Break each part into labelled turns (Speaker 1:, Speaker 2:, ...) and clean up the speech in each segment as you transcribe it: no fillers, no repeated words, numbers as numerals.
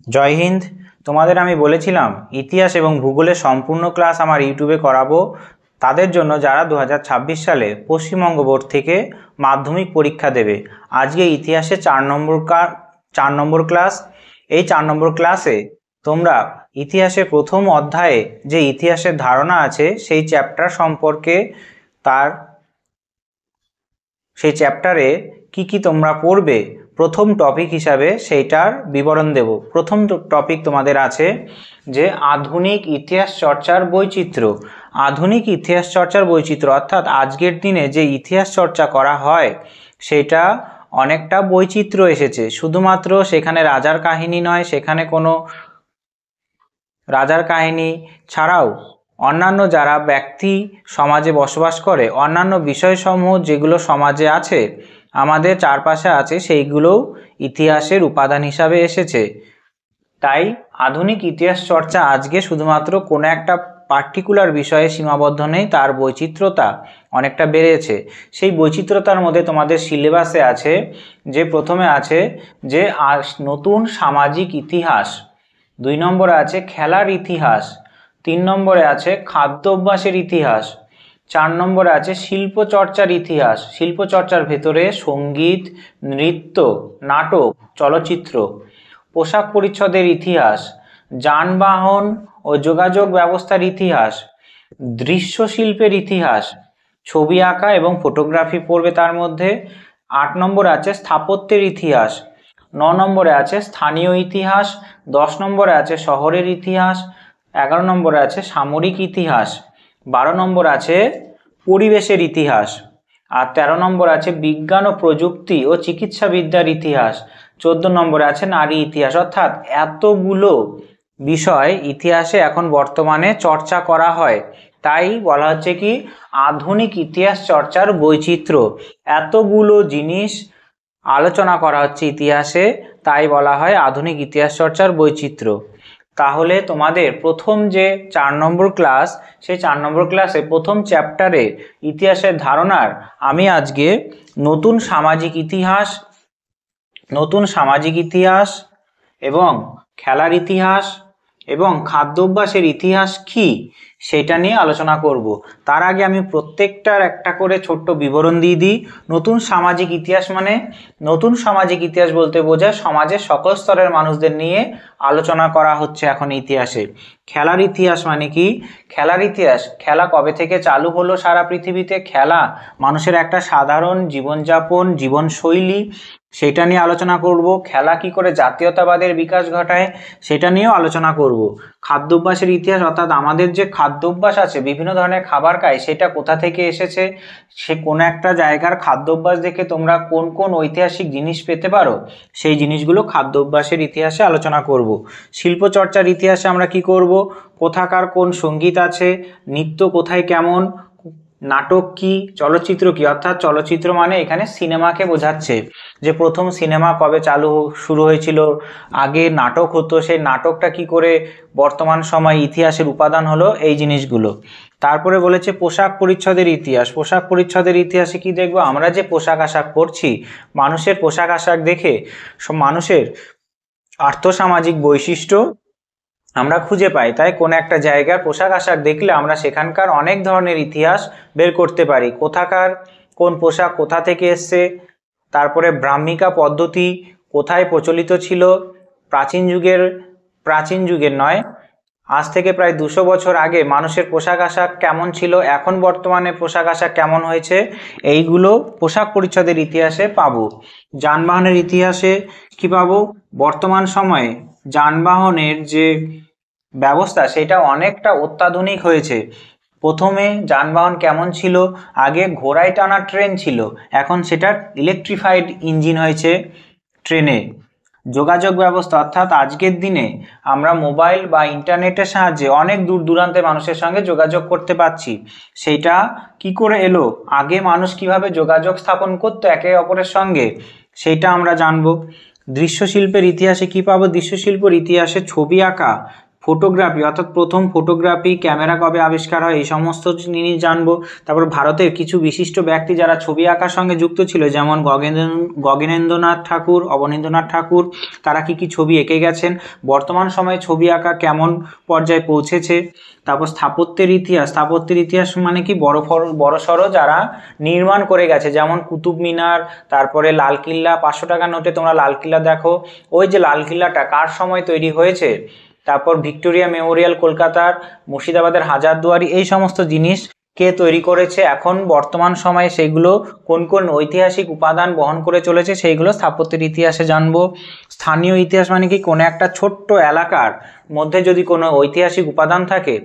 Speaker 1: জয় হিন্দ। তোমাদের আমি বলেছিলাম ইতিহাস এবং ভূগোলের সম্পূর্ণ ক্লাস আমার ইউটিউবে করাবো তাদের জন্য যারা 2026 সালে পশ্চিমবঙ্গ বোর্ড থেকে মাধ্যমিক পরীক্ষা দেবে। আজকে ইতিহাসে 4 নম্বর ক্লাস। এই 4 নম্বর ক্লাসে তোমরা ইতিহাসের প্রথম অধ্যায়ে যে ইতিহাসের ধারণা আছে সেই চ্যাপ্টার সম্পর্কে সেই চ্যাপ্টারে কি তোমরা পড়বে প্রথম টপিক হিসাবে সেইটার বিবরণ দেব। প্রথম টপিক তোমাদের আছে যে আধুনিক ইতিহাস চর্চার বৈচিত্র্য। আধুনিক ইতিহাস চর্চার বৈচিত্র্য অর্থাৎ আজকের দিনে যে ইতিহাস চর্চা করা হয় সেটা অনেকটা বৈচিত্র্য এসেছে। শুধুমাত্র সেখানে রাজার কাহিনী নয়, সেখানে কোনো রাজার কাহিনী ছাড়াও অন্যান্য যারা ব্যক্তি সমাজে বসবাস করে, অন্যান্য বিষয়সমূহ যেগুলো সমাজে আছে, আমাদের চারপাশে আছে, সেইগুলোও ইতিহাসের উপাদান হিসাবে এসেছে। তাই আধুনিক ইতিহাস চর্চা আজকে শুধুমাত্র কোনো একটা পার্টিকুলার বিষয়ে সীমাবদ্ধ নেই, তার বৈচিত্র্যতা অনেকটা বেড়েছে। সেই বৈচিত্র্যতার মধ্যে তোমাদের সিলেবাসে আছে যে প্রথমে আছে যে নতুন সামাজিক ইতিহাস, 2 নম্বরে আছে খেলার ইতিহাস, 3 নম্বরে আছে খাদ্য অভ্যাসের ইতিহাস, 4 নম্বরে আছে শিল্প চর্চার ইতিহাস। শিল্প চর্চার ভেতরে সঙ্গীত, নৃত্য, নাটক, চলচ্চিত্র, পোশাক পরিচ্ছদের ইতিহাস, যানবাহন ও যোগাযোগ ব্যবস্থার ইতিহাস, দৃশ্যশিল্পের ইতিহাস, ছবি আঁকা এবং ফটোগ্রাফি পড়বে তার মধ্যে। 8 নম্বরে আছে স্থাপত্যের ইতিহাস, 9 নম্বরে আছে স্থানীয় ইতিহাস, 10 নম্বরে আছে শহরের ইতিহাস, 11 নম্বরে আছে সামরিক ইতিহাস, 12 নম্বর আছে পরিবেশের ইতিহাস, আর 13 নম্বর আছে বিজ্ঞান ও প্রযুক্তি ও চিকিৎসাবিদ্যার ইতিহাস, 14 নম্বরে আছে নারী ইতিহাস। অর্থাৎ এতগুলো বিষয় ইতিহাসে এখন বর্তমানে চর্চা করা হয়, তাই বলা হচ্ছে কি আধুনিক ইতিহাস চর্চার বৈচিত্র্য। এতগুলো জিনিস আলোচনা করা হচ্ছে ইতিহাসে, তাই বলা হয় আধুনিক ইতিহাস চর্চার বৈচিত্র্য। তাহলে তোমাদের প্রথম যে 4 নম্বর ক্লাস, সেই 4 নম্বর ক্লাসে প্রথম চ্যাপ্টারে ইতিহাসের ধারণার আমি আজকে নতুন সামাজিক ইতিহাস এবং খেলার ইতিহাস এবং খাদ্যাভ্যাসের ইতিহাস কি সেটা নিয়ে আলোচনা করব। তার আগে আমি প্রত্যেকটার একটা করে ছোট্ট বিবরণ দিয়ে দিই। নতুন সামাজিক ইতিহাস মানে, নতুন সামাজিক ইতিহাস বলতে বোঝায় সমাজের সকল স্তরের মানুষদের নিয়ে আলোচনা করা হচ্ছে এখন ইতিহাসে। খেলার ইতিহাস মানে কি? খেলার ইতিহাস, খেলা কবে থেকে চালু হলো সারা পৃথিবীতে, খেলা মানুষের একটা সাধারণ জীবনযাপন, জীবনশৈলী, সেটা নিয়ে আলোচনা করব। খেলা কি করে জাতীয়তাবাদের বিকাশ ঘটায় সেটা নিয়েও আলোচনা করব। খাদ্যাভ্যাসের ইতিহাস অর্থাৎ আমাদের যে খাদ্যাভ্যাস আছে, বিভিন্ন ধরনের খাবার খাই, সেটা কোথা থেকে এসেছে, সে কোনো একটা জায়গার খাদ্যাভ্যাস দেখে তোমরা কোন কোন ঐতিহাসিক জিনিস পেতে পারো, সেই জিনিসগুলো খাদ্যাভ্যাসের ইতিহাসে আলোচনা করব। শিল্প চর্চার ইতিহাসে আমরা কি করব, কোথাকার কোন সঙ্গীত আছে, নৃত্য কোথায় কেমন, নাটক কি, চলচ্চিত্র কি। অর্থাৎ চলচ্চিত্র মানে এখানে সিনেমাকে বোঝাচ্ছে, যে প্রথম সিনেমা কবে শুরু হয়েছিল, আগে নাটক হতো, সেই নাটকটা কি করে বর্তমান সময় ইতিহাসের উপাদান হলো, এই জিনিসগুলো। তারপরে বলেছে পোশাক পরিচ্ছদের ইতিহাস। পোশাক পরিচ্ছদের ইতিহাসে কি দেখবো, আমরা যে পোশাক আশাক পরছি, মানুষের পোশাক আশাক দেখে মানুষের আর্থসামাজিক বৈশিষ্ট্য আমরা খুঁজে পাই। তাই কোনো একটা জায়গার পোশাক আশাক দেখলে আমরা সেখানকার অনেক ধরনের ইতিহাস বের করতে পারি, কোথাকার কোন পোশাক কোথা থেকে এসছে। তারপরে ব্রাহ্মিকা পদ্ধতি কোথায় প্রচলিত ছিল, প্রাচীন যুগের নয়, আজ থেকে প্রায় 200 বছর আগে মানুষের পোশাক আশাক কেমন ছিল, এখন বর্তমানে পোশাক আশাক কেমন হয়েছে, এইগুলো পোশাক পরিচ্ছদের ইতিহাসে পাবো। যানবাহনের ইতিহাসে কি পাবো, বর্তমান সময়ে যানবাহনের যে ব্যবস্থা সেটা অনেকটা অত্যাধুনিক হয়েছে। প্রথমে যানবাহন কেমন ছিল, আগে ঘোড়ায় টানা ট্রেন ছিল, এখন সেটা ইলেকট্রিফাইড ইঞ্জিন হয়েছে ট্রেনে। যোগাযোগ ব্যবস্থা অর্থাৎ আজকের দিনে আমরা মোবাইল বা ইন্টারনেটের সাহায্যে অনেক দূর দূরান্তে মানুষের সঙ্গে যোগাযোগ করতে পারছি। সেইটা কি করে এলো, আগে মানুষ কিভাবে যোগাযোগ স্থাপন করতো একে অপরের সঙ্গে, সেইটা আমরা জানবো। দৃশ্যশিল্পের ইতিহাসে কি পাবো, দৃশ্যশিল্পের ইতিহাসে ছবি আঁকা, ফটোগ্রাফি অর্থাৎ প্রথম ফটোগ্রাফি ক্যামেরা কবে আবিষ্কার হয় এই সমস্ত জিনিস জানবো। তারপর ভারতের কিছু বিশিষ্ট ব্যক্তি যারা ছবি আঁকার সঙ্গে যুক্ত ছিল, যেমন গগনেন্দ্রনাথ ঠাকুর, অবনীন্দ্রনাথ ঠাকুর, তারা কি ছবি এঁকে গেছেন, বর্তমান সময়ে ছবি আঁকা কেমন পর্যায়ে পৌঁছেছে। তারপর স্থাপত্যের ইতিহাস মানে কি বড়সড় যারা নির্মাণ করে গেছে, যেমন কুতুব মিনার, তারপরে লালকিল্লা। 500 টাকার নোটে তোমরা লালকিল্লা দেখো, ওই যে লালকিল্লাটা কার সময় তৈরি হয়েছে। তারপর ভিক্টোরিয়া মেমোরিয়াল কলকাতার, মুর্শিদাবাদের হাজারদুয়ারি, এই সমস্ত জিনিস কে তৈরি করেছে, এখন বর্তমান সময়ে সেগুলো কোন কোন ঐতিহাসিক উপাদান বহন করে চলেছে, সেইগুলো স্থাপত্যের ইতিহাসে জানবো। স্থানীয় ইতিহাস মানে কি কোনো একটা ছোট্ট এলাকার মধ্যে যদি কোনো ঐতিহাসিক উপাদান থাকে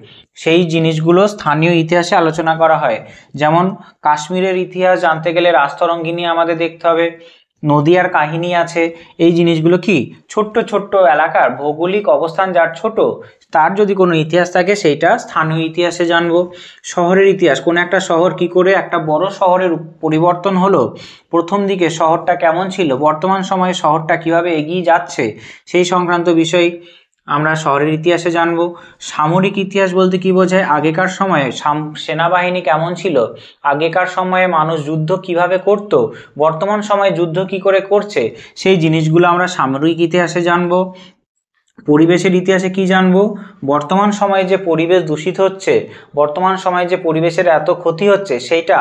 Speaker 1: সেই জিনিসগুলো স্থানীয় ইতিহাসে আলোচনা করা হয়। যেমন কাশ্মীরের ইতিহাস জানতে গেলে রাজতরঙ্গিনী আমাদের দেখতে হবে, নদিয়ার কাহিনী আছে। এই জিনিসগুলো কি ছোট্ট ছোট্ট এলাকার ভৌগোলিক অবস্থান যার ছোট, তার যদি কোনো ইতিহাস থাকে সেইটা স্থানীয় ইতিহাসে জানবো। শহরের ইতিহাস, কোনো একটা শহর কি করে একটা বড় শহরের পরিবর্তন হলো, প্রথম দিকে শহরটা কেমন ছিল, বর্তমান সময়ে শহরটা কিভাবে এগিয়ে যাচ্ছে, সেই সংক্রান্ত বিষয় আমরা শহরের ইতিহাসে জানবো। সামরিক ইতিহাস বলতে কি বোঝায়, আগেকার সময়ে সেনাবাহিনী কেমন ছিল, আগেকার সময়ে মানুষ যুদ্ধ কিভাবে করত, বর্তমান সময়ে যুদ্ধ কি করে করছে, সেই জিনিসগুলো আমরা সামরিক ইতিহাসে জানবো। পরিবেশের ইতিহাসে কি জানবো, বর্তমান সময়ে যে পরিবেশ দূষিত হচ্ছে, বর্তমান সময়ে যে পরিবেশের এত ক্ষতি হচ্ছে, সেইটা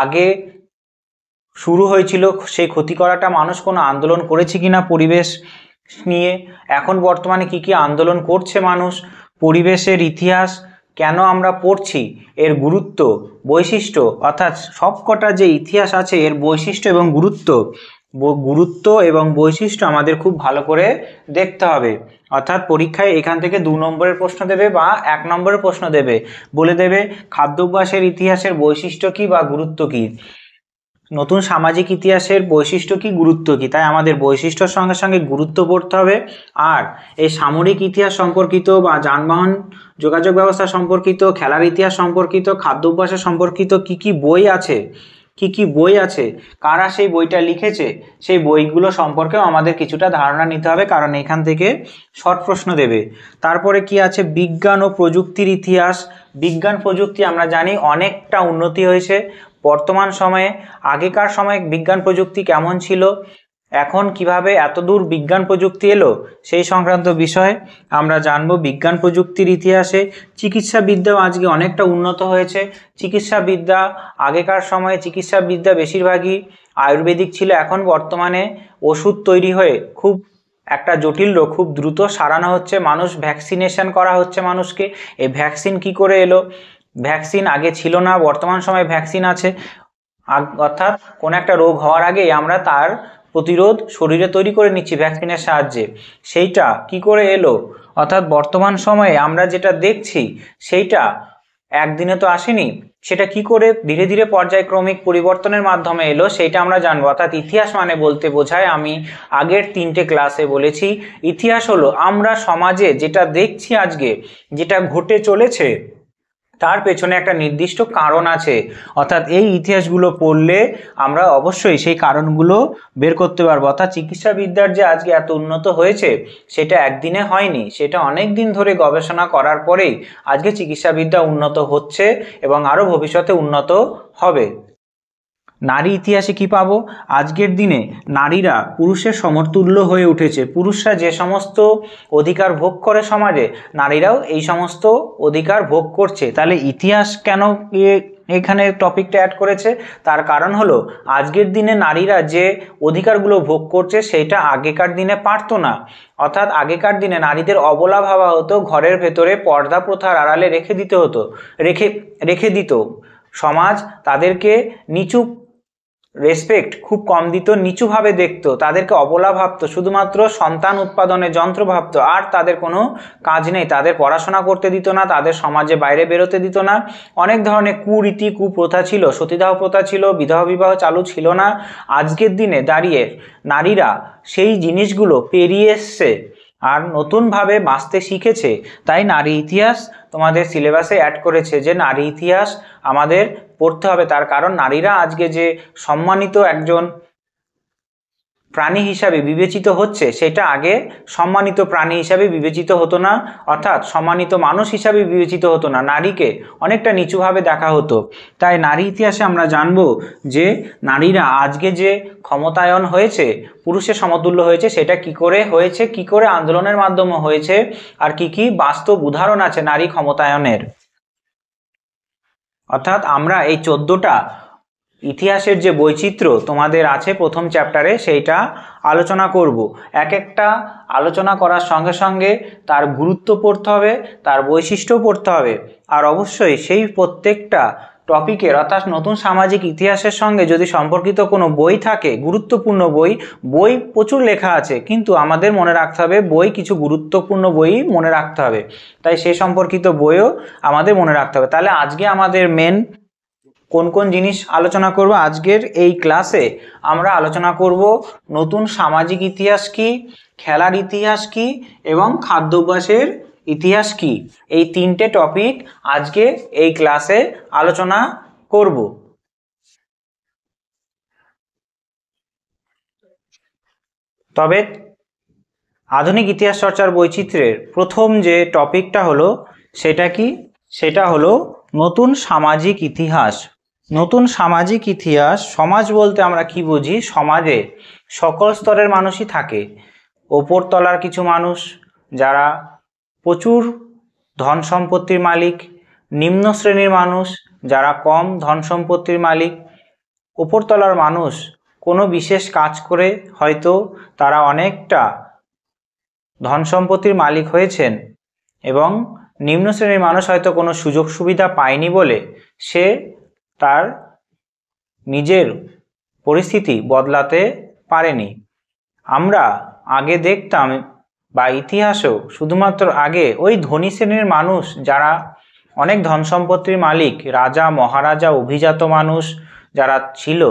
Speaker 1: আগে শুরু হয়েছিল, সেই ক্ষতি করাটা মানুষ কোনো আন্দোলন করেছে কিনা পরিবেশ নিয়ে, এখন বর্তমানে কি কি আন্দোলন করছে মানুষ, পরিবেশের ইতিহাস কেন আমরা পড়ছি, এর গুরুত্ব, বৈশিষ্ট্য, অর্থাৎ সবকটা যে ইতিহাস আছে এর বৈশিষ্ট্য এবং গুরুত্ব এবং বৈশিষ্ট্য আমাদের খুব ভালো করে দেখতে হবে। অর্থাৎ পরীক্ষায় এখান থেকে 2 নম্বরের প্রশ্ন দেবে বা 1 নম্বরের প্রশ্ন দেবে, বলে দেবে খাদ্যাভ্যাসের ইতিহাসের বৈশিষ্ট্য কি বা গুরুত্ব কি, নতুন সামাজিক ইতিহাসের বৈশিষ্ট্য কি গুরুত্ব কি। তাই আমাদের বৈশিষ্ট্যর সঙ্গে সঙ্গে গুরুত্ব পড়তে হবে। আর এই সামরিক ইতিহাস সম্পর্কিত বা যানবাহন যোগাযোগ ব্যবস্থা সম্পর্কিত, খেলার ইতিহাস সম্পর্কিত, খাদ্যাভ্যাসের সম্পর্কিত কি কি বই আছে, কারা সেই বইটা লিখেছে, সেই বইগুলো সম্পর্কেও আমাদের কিছুটা ধারণা নিতে হবে, কারণ এখান থেকে শর্ট প্রশ্ন দেবে। তারপরে কি আছে, বিজ্ঞান ও প্রযুক্তির ইতিহাস। বিজ্ঞান প্রযুক্তি আমরা জানি অনেকটা উন্নতি হয়েছে বর্তমান সময়ে, আগেকার সময়ে বিজ্ঞান প্রযুক্তি কেমন ছিল, এখন কিভাবে এতদূর বিজ্ঞান প্রযুক্তি এলো, সেই সংক্রান্ত বিষয় আমরা জানবো বিজ্ঞান প্রযুক্তির ইতিহাসে। চিকিৎসাবিদ্যাও আজকে অনেকটা উন্নত হয়েছে। চিকিৎসাবিদ্যা, আগেকার সময়ে চিকিৎসাবিদ্যা বেশিরভাগই আয়ুর্বেদিক ছিল, এখন বর্তমানে ওষুধ তৈরি হয়ে খুব একটা জটিল রোগ খুব দ্রুত সারানো হচ্ছে, মানুষ ভ্যাকসিনেশন করা হচ্ছে মানুষকে। এই ভ্যাকসিন কি করে এলো, ভ্যাকসিন আগে ছিল না, বর্তমান সময়ে ভ্যাকসিন আছে, অর্থাৎ কোনো একটা রোগ হওয়ার আগেই আমরা তার প্রতিরোধ শরীরে তৈরি করে নিচ্ছি ভ্যাকসিনের সাহায্যে। সেইটা কি করে এলো, অর্থাৎ বর্তমান সময়ে আমরা যেটা দেখছি সেইটা একদিনে তো আসেনি, সেটা কি করে ধীরে ধীরে পর্যায়ক্রমিক পরিবর্তনের মাধ্যমে এলো সেইটা আমরা জানবো। অর্থাৎ ইতিহাস মানে বলতে বোঝায়, আমি আগের 3টে ক্লাসে বলেছি, ইতিহাস হলো আমরা সমাজে যেটা দেখছি আজকে, যেটা ঘটে চলেছে তার পেছনে একটা নির্দিষ্ট কারণ আছে। অর্থাৎ এই ইতিহাসগুলো পড়লে আমরা অবশ্যই সেই কারণগুলো বের করতে পারবো। অর্থাৎ চিকিৎসাবিদ্যার যে আজকে এত উন্নত হয়েছে সেটা একদিনে হয়নি, সেটা অনেক দিন ধরে গবেষণা করার পরেই আজকে চিকিৎসাবিদ্যা উন্নত হচ্ছে এবং আরও ভবিষ্যতে উন্নত হবে। নারী ইতিহাসে কি পাবো, আজকের দিনে নারীরা পুরুষের সমতুল্য হয়ে উঠেছে, পুরুষরা যে সমস্ত অধিকার ভোগ করে সমাজে, নারীরাও এই সমস্ত অধিকার ভোগ করছে। তাহলে ইতিহাস কেন এখানে টপিকটা অ্যাড করেছে, তার কারণ হলো আজকের দিনে নারীরা যে অধিকারগুলো ভোগ করছে সেটা আগেকার দিনে পারতো না। অর্থাৎ আগেকার দিনে নারীদের অবলা ভাবা হতো, ঘরের ভেতরে পর্দা প্রথার আড়ালে রেখে দিত সমাজ, তাদেরকে নিচু রেসপেক্ট খুব কম দিত, নিচুভাবে দেখতো, তাদেরকে অবলা ভাবতো, শুধুমাত্র সন্তান উৎপাদনের যন্ত্র ভাবতো, আর তাদের কোনো কাজ নেই, তাদের পড়াশোনা করতে দিত না, তাদের সমাজে বাইরে বেরোতে দিত না, অনেক ধরনের কুরীতি কুপ্রথা ছিল, সতীদাহ প্রথা ছিল, বিধবা বিবাহ চালু ছিল না। আজকের দিনে দাঁড়িয়ে নারীরা সেই জিনিসগুলো পেরিয়ে এসছে আর নতুনভাবে বাঁচতে শিখেছে। তাই নারী ইতিহাস তোমাদের সিলেবাসে অ্যাড করেছে যে নারী ইতিহাস আমাদের পড়তে হবে, তার কারণ নারীরা আজকে যে সম্মানিত একজন প্রাণী হিসাবে বিবেচিত হচ্ছে সেটা আগে সম্মানিত প্রাণী হিসাবে বিবেচিত হতো না, অর্থাৎ সম্মানিত মানুষ হিসাবে বিবেচিত হতো না, নারীকে অনেকটা নিচুভাবে দেখা হতো। তাই নারী ইতিহাসে আমরা জানব যে নারীরা আজকে যে ক্ষমতায়ন হয়েছে, পুরুষের সমতুল্য হয়েছে, সেটা কি করে হয়েছে, কি করে আন্দোলনের মাধ্যমে হয়েছে, আর কি কি বাস্তব উদাহরণ আছে নারী ক্ষমতায়নের। অর্থাৎ আমরা এই 14টা ইতিহাসের যে বৈচিত্র্য তোমাদের আছে প্রথম চ্যাপ্টারে সেইটা আলোচনা করব। এক একটা আলোচনা করার সঙ্গে সঙ্গে তার গুরুত্ব পড়তে হবে, তার বৈশিষ্ট্য পড়তে হবে, আর অবশ্যই সেই প্রত্যেকটা টপিকের অর্থাৎ নতুন সামাজিক ইতিহাসের সঙ্গে যদি সম্পর্কিত কোনো বই থাকে, গুরুত্বপূর্ণ বই প্রচুর লেখা আছে, কিন্তু আমাদের মনে রাখতে হবে বই কিছু গুরুত্বপূর্ণ বই মনে রাখতে হবে, তাই সে সম্পর্কিত বইও আমাদের মনে রাখতে হবে। তাহলে আজকে আমাদের মেন কোন কোন জিনিস আলোচনা করব? আজকের এই ক্লাসে আমরা আলোচনা করব নতুন সামাজিক ইতিহাস কি, খেলার ইতিহাস কি এবং খাদ্যাভ্যাসের ইতিহাস কি। এই 3টে টপিক আজকে এই ক্লাসে আলোচনা করব। তবে আধুনিক ইতিহাস চর্চার বৈচিত্র্যের প্রথম যে টপিকটা হলো সেটা কি? সেটা হলো নতুন সামাজিক ইতিহাস। নতুন সামাজিক ইতিহাস, সমাজ বলতে আমরা কি বুঝি? সমাজে সকল স্তরের মানুষই থাকে। ওপর তলার কিছু মানুষ যারা প্রচুর ধন সম্পত্তির মালিক, নিম্ন শ্রেণীর মানুষ যারা কম ধন সম্পত্তির মালিক, ওপরতলার মানুষ কোনো বিশেষ কাজ করে হয়তো তারা অনেকটা ধন সম্পত্তির মালিক হয়েছেন, এবং নিম্ন শ্রেণীর মানুষ হয়তো কোনো সুযোগ সুবিধা পায়নি বলে সে তার নিজের পরিস্থিতি বদলাতে পারেনি। আমরা আগে দেখতাম বা ইতিহাসেও শুধুমাত্র আগে ওই ধনী শ্রেণীর মানুষ যারা অনেক ধন সম্পত্তির মালিক, রাজা মহারাজা অভিজাত মানুষ যারা ছিল,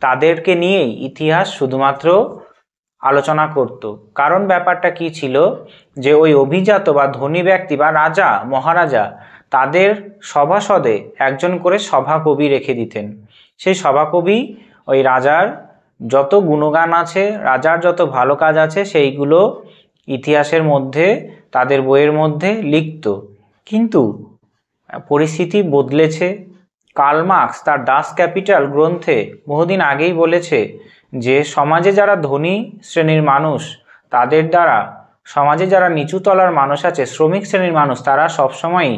Speaker 1: তাদেরকে নিয়েই ইতিহাস শুধুমাত্র আলোচনা করত। কারণ ব্যাপারটা কি ছিল যে ওই অভিজাত বা ধনী ব্যক্তি বা রাজা মহারাজা তাদের সভাসদে একজন করে সভাকবি রেখে দিতেন। সেই সভাকবি ওই রাজার যত গুণগান আছে, রাজার যত ভালো কাজ আছে সেইগুলো ইতিহাসের মধ্যে তাদের বইয়ের মধ্যে লিখত। কিন্তু পরিস্থিতি বদলেছে। কার্ল মার্কস তার ডাস ক্যাপিটাল গ্রন্থে বহুদিন আগেই বলেছে যে সমাজে যারা ধনী শ্রেণীর মানুষ তাদের দ্বারা সমাজে যারা নিচু তলার মানুষ আছে, শ্রমিক শ্রেণীর মানুষ, তারা সবসময়ই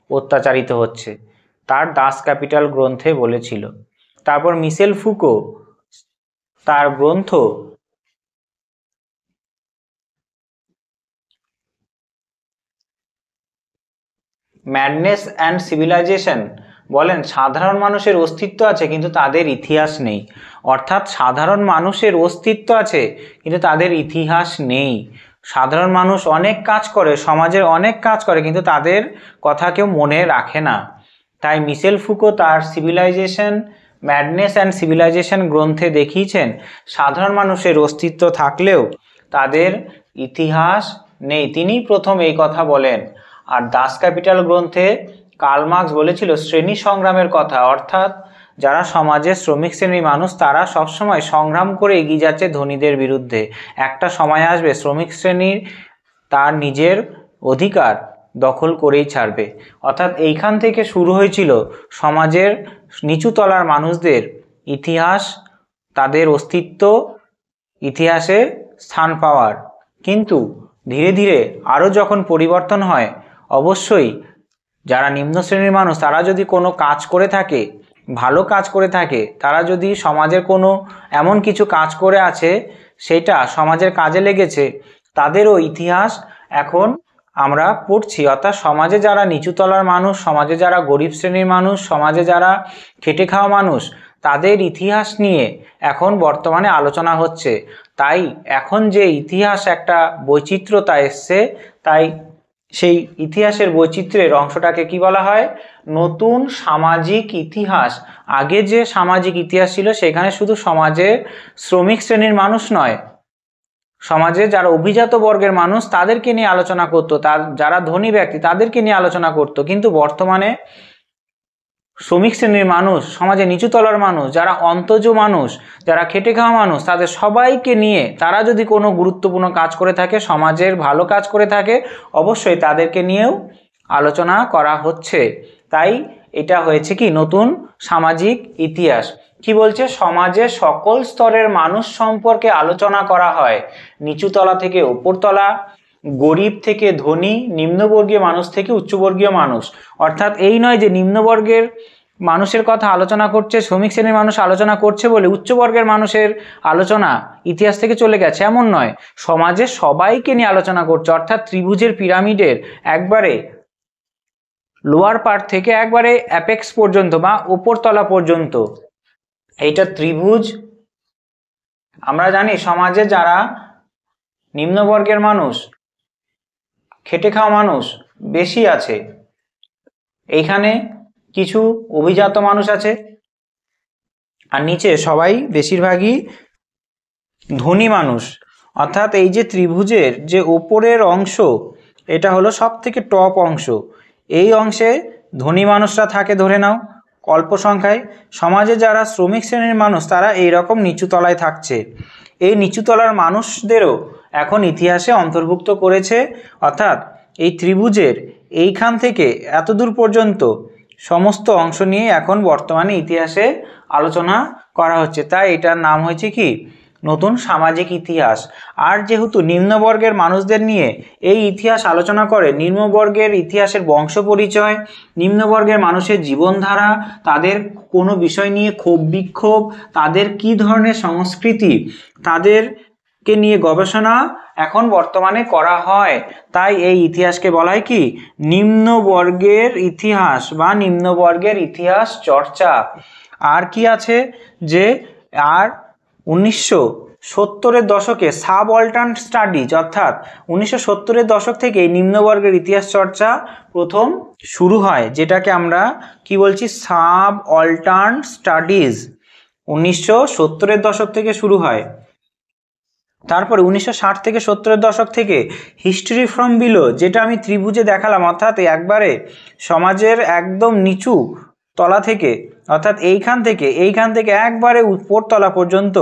Speaker 1: অত্যাচারিত হচ্ছে। তার ডাস ক্যাপিটাল গ্রন্থে বলেছিল। তারপর মিশেল ফুকো তার গ্রন্থ ম্যাডনেস অ্যান্ড সিভিলাইজেশন বলেন সাধারণ মানুষের অস্তিত্ব আছে কিন্তু তাদের ইতিহাস নেই। অর্থাৎ সাধারণ মানুষের অস্তিত্ব আছে কিন্তু তাদের ইতিহাস নেই। সাধারণ মানুষ অনেক কাজ করে, সমাজের অনেক কাজ করে, কিন্তু তাদের কথা কেউ মনে রাখে না। তাই মিশেল ফুকো তার সিভিলাইজেশন ম্যাডনেস অ্যান্ড সিভিলাইজেশন গ্রন্থে দেখিয়েছেন সাধারণ মানুষের অস্তিত্ব থাকলেও তাদের ইতিহাস নেই। তিনি প্রথম এই কথা বলেন। আর ডাস ক্যাপিটাল গ্রন্থে কার্ল মার্কস বলেছিল শ্রেণী সংগ্রামের কথা, অর্থাৎ যারা সমাজের শ্রমিক শ্রেণীর মানুষ তারা সবসময় সংগ্রাম করে এগিয়ে যাচ্ছে ধনীদের বিরুদ্ধে। একটা সময় আসবে শ্রমিক শ্রেণীর তার নিজের অধিকার দখল করেই ছাড়বে। অর্থাৎ এইখান থেকে শুরু হয়েছিল সমাজের নিচু তলার মানুষদের ইতিহাস, তাদের অস্তিত্ব ইতিহাসে স্থান পাওয়ার। কিন্তু ধীরে ধীরে আরও যখন পরিবর্তন হয়, অবশ্যই যারা নিম্ন শ্রেণীর মানুষ তারা যদি কোনো কাজ করে থাকে, ভালো কাজ করে থাকে, তারা যদি সমাজের কোনো এমন কিছু কাজ করে আছে সেটা সমাজের কাজে লেগেছে, তাদেরও ইতিহাস এখন আমরা পড়ছি। অর্থাৎ সমাজে যারা নিচুতলার মানুষ, সমাজে যারা গরিব শ্রেণীর মানুষ, সমাজে যারা খেটে খাওয়া মানুষ, তাদের ইতিহাস নিয়ে এখন বর্তমানে আলোচনা হচ্ছে। তাই এখন যে ইতিহাস একটা বৈচিত্র্যতা এসছে, তাই সেই ইতিহাসের বৈচিত্র্যের অংশটাকে কি বলা হয়? নতুন সামাজিক ইতিহাস। আগে যে সামাজিক ইতিহাস ছিল সেখানে শুধু সমাজের শ্রমিক শ্রেণীর মানুষ নয়, সমাজে যারা অভিজাত বর্গের মানুষ তাদেরকে নিয়ে আলোচনা করতো, তার যারা ধনী ব্যক্তি তাদেরকে নিয়ে আলোচনা করতো। কিন্তু বর্তমানে শ্রমিক শ্রেণীর মানুষ, সমাজে নিচু তলার মানুষ, যারা অন্তজ মানুষ, যারা খেটে খাওয়া মানুষ, তাদের সবাইকে নিয়ে তারা যদি কোনো গুরুত্বপূর্ণ কাজ করে থাকে, সমাজের ভালো কাজ করে থাকে, অবশ্যই তাদেরকে নিয়েও আলোচনা করা হচ্ছে। তাই এটা হয়েছে কি নতুন সামাজিক ইতিহাস। কি বলছে? সমাজের সকল স্তরের মানুষ সম্পর্কে আলোচনা করা হয়, নিচু তলা থেকে উপরতলা, গরিব থেকে ধনী, নিম্নবর্গীয় মানুষ থেকে উচ্চবর্গীয় মানুষ। অর্থাৎ এই নয় যে নিম্নবর্গের মানুষের কথা আলোচনা করছে, শ্রমিক শ্রেণীর মানুষ আলোচনা করছে বলে উচ্চবর্গের মানুষের আলোচনা ইতিহাস থেকে চলে গেছে, এমন নয়। সমাজের সবাইকে নিয়ে আলোচনা করছে, অর্থাৎ ত্রিভুজের পিরামিডের একবারে লোয়ার পার্ট থেকে একবারে অ্যাপেক্স পর্যন্ত বা উপরতলা পর্যন্ত এইটা ত্রিভুজ। আমরা জানি সমাজে যারা নিম্নবর্গের মানুষ, খেটে খাওয়া মানুষ বেশি আছে, এইখানে কিছু অভিজাত মানুষ আছে, আর নিচে সবাই বেশিরভাগই ধনী মানুষ। অর্থাৎ এই যে ত্রিভুজের যে ওপরের অংশ, এটা হলো সব থেকে টপ অংশ। এই অংশে ধনী মানুষরা থাকে ধরে নাও অল্প সংখ্যায়। সমাজে যারা শ্রমিক শ্রেণীর মানুষ তারা এই রকম নিচু তলায় থাকছে। এই নিচু তলার মানুষদেরও এখন ইতিহাসে অন্তর্ভুক্ত করেছে। অর্থাৎ এই ত্রিভুজের এইখান থেকে এত দূর পর্যন্ত সমস্ত অংশ নিয়ে এখন বর্তমানে ইতিহাসে আলোচনা করা হচ্ছে। তাই এটার নাম হয়েছে কি নতুন সামাজিক ইতিহাস। আর যেহেতু নিম্নবর্গের মানুষদের নিয়ে এই ইতিহাস আলোচনা করে, নিম্নবর্গের ইতিহাসের বংশ পরিচয়, নিম্নবর্গের মানুষের জীবনধারা, তাদের কোনো বিষয় নিয়ে ক্ষোভ বিক্ষোভ, তাদের কি ধরনের সংস্কৃতি, তাদেরকে নিয়ে গবেষণা এখন বর্তমানে করা হয়। তাই এই ইতিহাসকে বলা হয় কি নিম্নবর্গের ইতিহাস বা নিম্নবর্গের ইতিহাস চর্চা। আর কি আছে যে আর 1970-এর দশকে সাবঅল্টার্ন স্টাডিজ, অর্থাৎ 1970-এর দশক থেকে নিম্নবর্গের ইতিহাস চর্চা প্রথম শুরু হয়, যেটাকে আমরা কি বলছি সাবঅল্টার্ন স্টাডিজ। 1970-এর দশক থেকে শুরু হয়। তারপরে 1960 থেকে 70-এর দশক থেকে হিস্ট্রি ফ্রম বিলো, যেটা আমি ত্রিভুজে দেখালাম, অর্থাৎ একবারে সমাজের একদম নিচু তলা থেকে, অর্থাৎ এইখান থেকে একবারে উপরতলা পর্যন্ত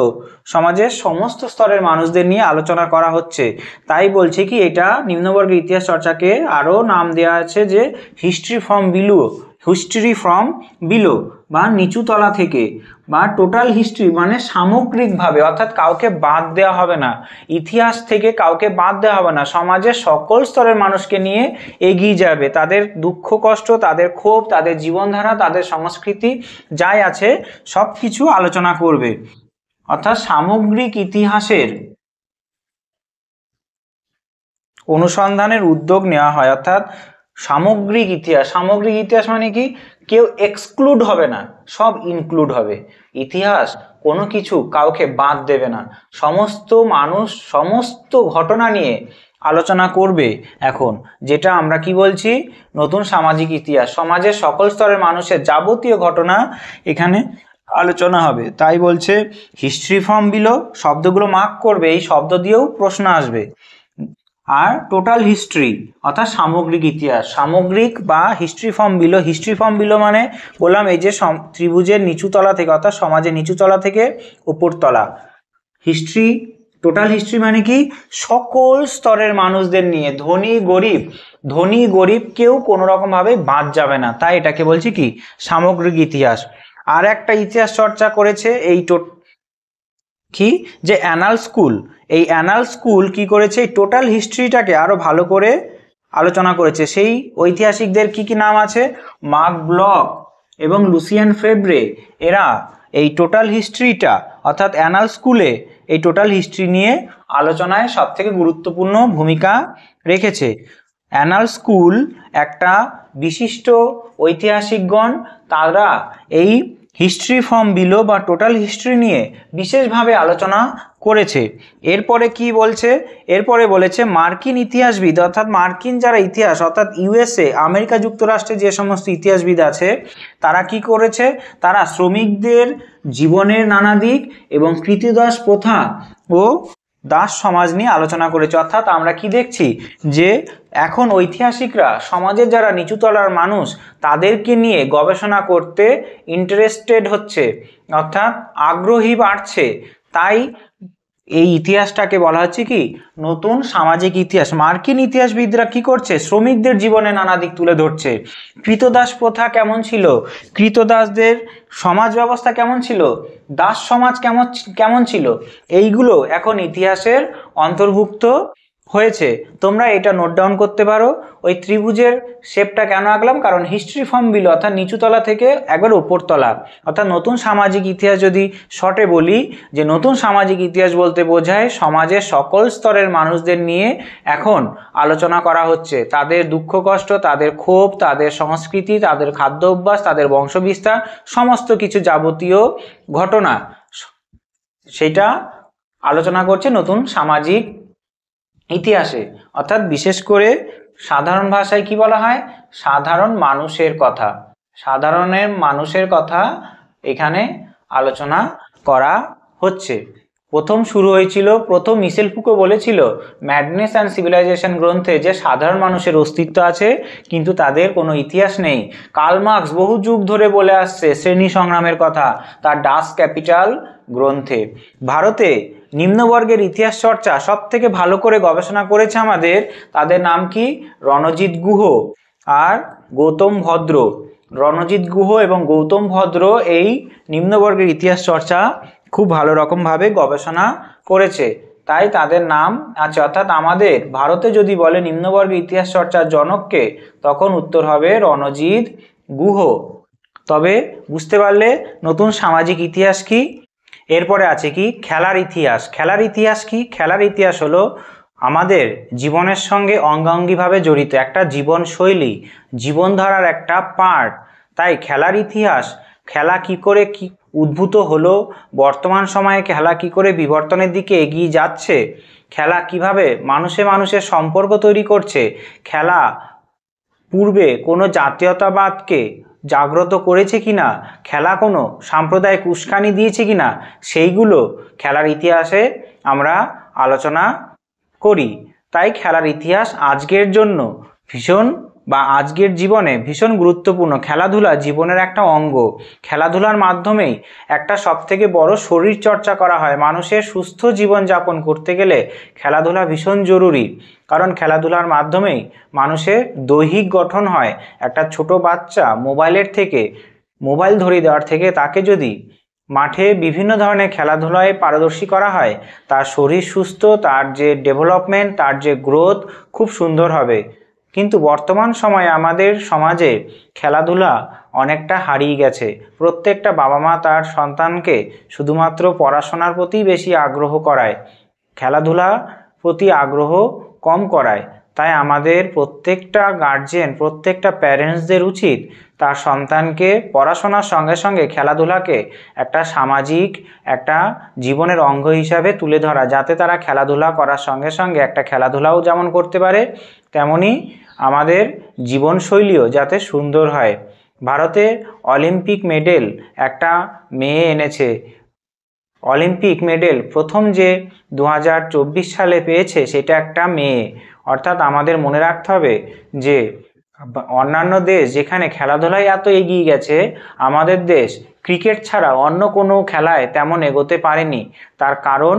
Speaker 1: সমাজের সমস্ত স্তরের মানুষদের নিয়ে আলোচনা করা হচ্ছে। তাই বলছে কি এটা নিম্নবর্গের ইতিহাস চর্চাকে আরও নাম দেওয়া আছে যে হিস্ট্রি ফ্রম বিলো বা নিচু তলা থেকে, বা টোটাল হিস্ট্রি মানে সামগ্রিকভাবে, অর্থাৎ কাউকে বাদ দেওয়া হবে না, ইতিহাস থেকে কাউকে বাদ দেওয়া হবে না। সমাজের সকল স্তরের মানুষকে নিয়ে এগিয়ে যাবে, তাদের দুঃখ কষ্ট, তাদের ক্ষোভ, তাদের জীবনধারা, তাদের সংস্কৃতি যাই আছে সব কিছু আলোচনা করবে। অর্থাৎ সামগ্রিক ইতিহাসের অনুসন্ধানের উদ্যোগ নেওয়া হয়। অর্থাৎ সামগ্রিক ইতিহাস মানে কি কেউ এক্সক্লুড হবে না, সব ইনক্লুড হবে। ইতিহাস কোনো কিছু কাউকে বাদ দেবে না, সমস্ত মানুষ সমস্ত ঘটনা নিয়ে আলোচনা করবে এখন, যেটা আমরা কি বলছি নতুন সামাজিক ইতিহাস। সমাজের সকল স্তরের মানুষের যাবতীয় ঘটনা এখানে আলোচনা হবে। তাই বলছে হিস্ট্রি ফ্রম বিলো, শব্দগুলো মার্ক করবে, এই শব্দ দিয়েও প্রশ্ন আসবে। আর টোটাল হিস্ট্রি অর্থাৎ সামগ্রিক ইতিহাস, সামগ্রিক বা হিস্ট্রি ফ্রম বিলো মানে বললাম এই যে ত্রিভুজের নিচুতলা থেকে, অর্থাৎ সমাজের নিচুতলা থেকে উপরতলা। হিস্ট্রি, টোটাল হিস্ট্রি মানে কি সকল স্তরের মানুষদের নিয়ে, ধনী গরিব কেউ কোনো রকমভাবে বাদ যাবে না, তাই এটাকে বলছি কি সামগ্রিক ইতিহাস। আর একটা ইতিহাস চর্চা করেছে এই কি যে অ্যানাল স্কুল। এই অ্যানাল স্কুল কি করেছে এই টোটাল হিস্ট্রিটাকে আরো ভালো করে আলোচনা করেছে। সেই ঐতিহাসিকদের কি নাম আছে? মার্ক ব্লক এবং লুসিয়ান ফেব্রে। এরা এই টোটাল হিস্ট্রিটা অর্থাৎ অ্যানাল স্কুলে এই টোটাল হিস্ট্রি নিয়ে আলোচনায় সবথেকে গুরুত্বপূর্ণ ভূমিকা রেখেছে। অ্যানাল স্কুল একটা বিশিষ্ট ঐতিহাসিকগণ, তারা এই হিস্ট্রি ফ্রম বিলো বা টোটাল হিস্ট্রি নিয়ে বিশেষভাবে আলোচনা করেছে। এরপরে কি বলছে? এরপরে বলেছে মার্কিন ইতিহাসবিদ, অর্থাৎ মার্কিন যারা ইতিহাস অর্থাৎ ইউএসএ আমেরিকা যুক্তরাষ্ট্রে যে সমস্ত ইতিহাসবিদ আছে তারা কি করেছে, তারা শ্রমিকদের জীবনের নানা দিক এবং কৃতিদাস প্রথা ও দাস সমাজ নিয়ে আলোচনা করেছে। অর্থাৎ আমরা কি দেখছি যে এখন ঐতিহাসিকরা সমাজের যারা নিচু তলার মানুষ তাদেরকে নিয়ে গবেষণা করতে ইন্টারেস্টেড হচ্ছে, অর্থাৎ আগ্রহী বাড়ছে। তাই এই ইতিহাসটাকে বলা হচ্ছে কি নতুন সামাজিক ইতিহাস। মার্কিন ইতিহাসবিদরা কি করছে, শ্রমিকদের জীবনে নানা দিক তুলে ধরছে। কৃতদাস প্রথা কেমন ছিল, কৃতদাসদের সমাজ ব্যবস্থা কেমন ছিল, দাস সমাজ কেমন ছিল, এইগুলো এখন ইতিহাসের অন্তর্ভুক্ত হয়েছে। তোমরা এটা নোট ডাউন করতে পারো। ওই ত্রিভুজের শেপটা কেন আঁকলাম, কারণ হিস্ট্রি ফ্রম বিলো অর্থাৎ নিচুতলা থেকে একবার উপরতলা, অর্থাৎ নতুন সামাজিক ইতিহাস যদি শর্টে বলি যে নতুন সামাজিক ইতিহাস বলতে বোঝায় সমাজের সকল স্তরের মানুষদের নিয়ে এখন আলোচনা করা হচ্ছে, তাদের দুঃখ কষ্ট, তাদের ক্ষোভ, তাদের সংস্কৃতি, তাদের খাদ্য অভ্যাস, তাদের বংশবিস্তার, সমস্ত কিছু যাবতীয় ঘটনা সেটা আলোচনা করছে নতুন সামাজিক ইতিহাসে। অর্থাৎ বিশেষ করে সাধারণ ভাষায় কি বলা হয়, সাধারণ মানুষের কথা, সাধারণের মানুষের কথা এখানে আলোচনা করা হচ্ছে। প্রথম শুরু হয়েছিল, প্রথম মিশেল ফুকো বলেছিল ম্যাডনেস অ্যান্ড সিভিলাইজেশন গ্রন্থে যে সাধারণ মানুষের অস্তিত্ব আছে কিন্তু তাদের কোনো ইতিহাস নেই। কার্ল মার্কস বহু যুগ ধরে বলে আসছে শ্রেণী সংগ্রামের কথা তার ডাস ক্যাপিটাল গ্রন্থে। ভারতে নিম্নবর্গের ইতিহাস চর্চা সব থেকে ভালো করে গবেষণা করেছে আমাদের, তাদের নাম কি, রণজিৎ গুহ আর গৌতম ভদ্র। রণজিৎ গুহ এবং গৌতম ভদ্র এই নিম্নবর্গের ইতিহাস চর্চা খুব ভালো রকমভাবে গবেষণা করেছে, তাই তাদের নাম আছে। অর্থাৎ আমাদের ভারতে যদি বলে নিম্নবর্গের ইতিহাস চর্চার জনককে, তখন উত্তর হবে রণজিৎ গুহ। তবে বুঝতে পারলে নতুন সামাজিক ইতিহাস কি। এরপরে আছে কি খেলার ইতিহাস। খেলার ইতিহাস কি, খেলার ইতিহাস হলো আমাদের জীবনের সঙ্গে অঙ্গাঙ্গিভাবে জড়িত একটা জীবনশৈলী, জীবনধারার একটা পার্ট। তাই খেলার ইতিহাস, খেলা কি করে কি উদ্ভূত হলো, বর্তমান সময়ে খেলা কি করে বিবর্তনের দিকে এগিয়ে যাচ্ছে, খেলা কিভাবে মানুষের সম্পর্ক তৈরি করছে, খেলা পূর্বে কোনো জাতীয়তাবাদকে জাগ্রত করেছে কিনা, খেলা কোনো সাম্প্রদায়িক উস্কানি দিয়েছে কিনা, সেইগুলো খেলার ইতিহাসে আমরা আলোচনা করি। তাই খেলার ইতিহাস আজকের জন্য ভীষণ আজকের জীবনে ভীষণ গুরুত্বপূর্ণ। খেলাধুলা জীবনের একটা অঙ্গ, খেলাধুলার মাধ্যমেই একটা সবথেকে বড় শরীর চর্চা করা হয়। মানুষের সুস্থ জীবনযাপন করতে গেলে খেলাধুলা ভীষণ জরুরি, কারণ খেলাধুলার মাধ্যমেই মানুষের দৈহিক গঠন হয়। একটা ছোট বাচ্চা মোবাইল ধরিয়ে দেওয়ার থেকে তাকে যদি মাঠে বিভিন্ন ধরনের খেলাধুলায় পারদর্শী করা হয়, তার শরীর সুস্থ, তার যে ডেভেলপমেন্ট, তার যে গ্রোথ খুব সুন্দর হবে। কিন্তু বর্তমান সময়ে আমাদের সমাজে খেলাধুলা অনেকটা হারিয়ে গেছে। প্রত্যেকটা বাবা মা তার সন্তানকে শুধুমাত্র পড়াশোনার প্রতি বেশি আগ্রহ করায়, খেলাধুলা প্রতি আগ্রহ কম করায়। তাই আমাদের প্রত্যেকটা গার্জিয়ান, প্রত্যেকটা প্যারেন্টসদের উচিত তার সন্তানকে পড়াশোনার সঙ্গে সঙ্গে খেলাধুলাকে একটা সামাজিক একটা জীবনের অঙ্গ হিসাবে তুলে ধরা, যাতে তারা খেলাধুলা করার সঙ্গে সঙ্গে একটা খেলাধুলাও যেমন করতে পারে, তেমনি আমাদের জীবনশৈলীও যাতে সুন্দর হয়। ভারতে অলিম্পিক মেডেল একটা মেয়ে এনেছে। অলিম্পিক মেডেল প্রথম যে 2024 সালে পেয়েছে সেটা একটা মেয়ে। অর্থাৎ আমাদের মনে রাখতে হবে যে অন্যান্য দেশ যেখানে খেলাধুলায় এত এগিয়ে গেছে, আমাদের দেশ ক্রিকেট ছাড়া অন্য কোনো খেলায় তেমন এগোতে পারেনি। তার কারণ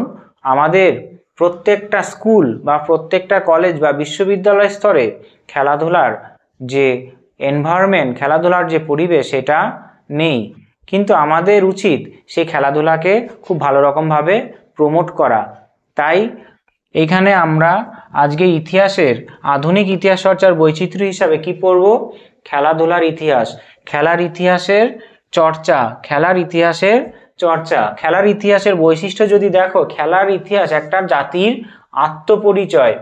Speaker 1: আমাদের প্রত্যেকটা স্কুল বা প্রত্যেকটা কলেজ বা বিশ্ববিদ্যালয় স্তরে খেলাধুলার যে এনভায়রনমেন্ট, খেলাধুলার যে পরিবেশ সেটা নেই। কিন্তু আমাদের উচিত সেই খেলাধুলাকে খুব ভালো রকমভাবে প্রমোট করা। তাই এইখানে আমরা আজকে ইতিহাসের আধুনিক ইতিহাস চর্চার বৈচিত্র্য হিসাবে কি পড়ব, খেলাধুলার ইতিহাস, খেলার ইতিহাসের চর্চা, খেলার ইতিহাসের চর্চা। খেলার ইতিহাসের বৈশিষ্ট্য যদি দেখো, খেলার ইতিহাস একটা জাতির আত্মপরিচয়,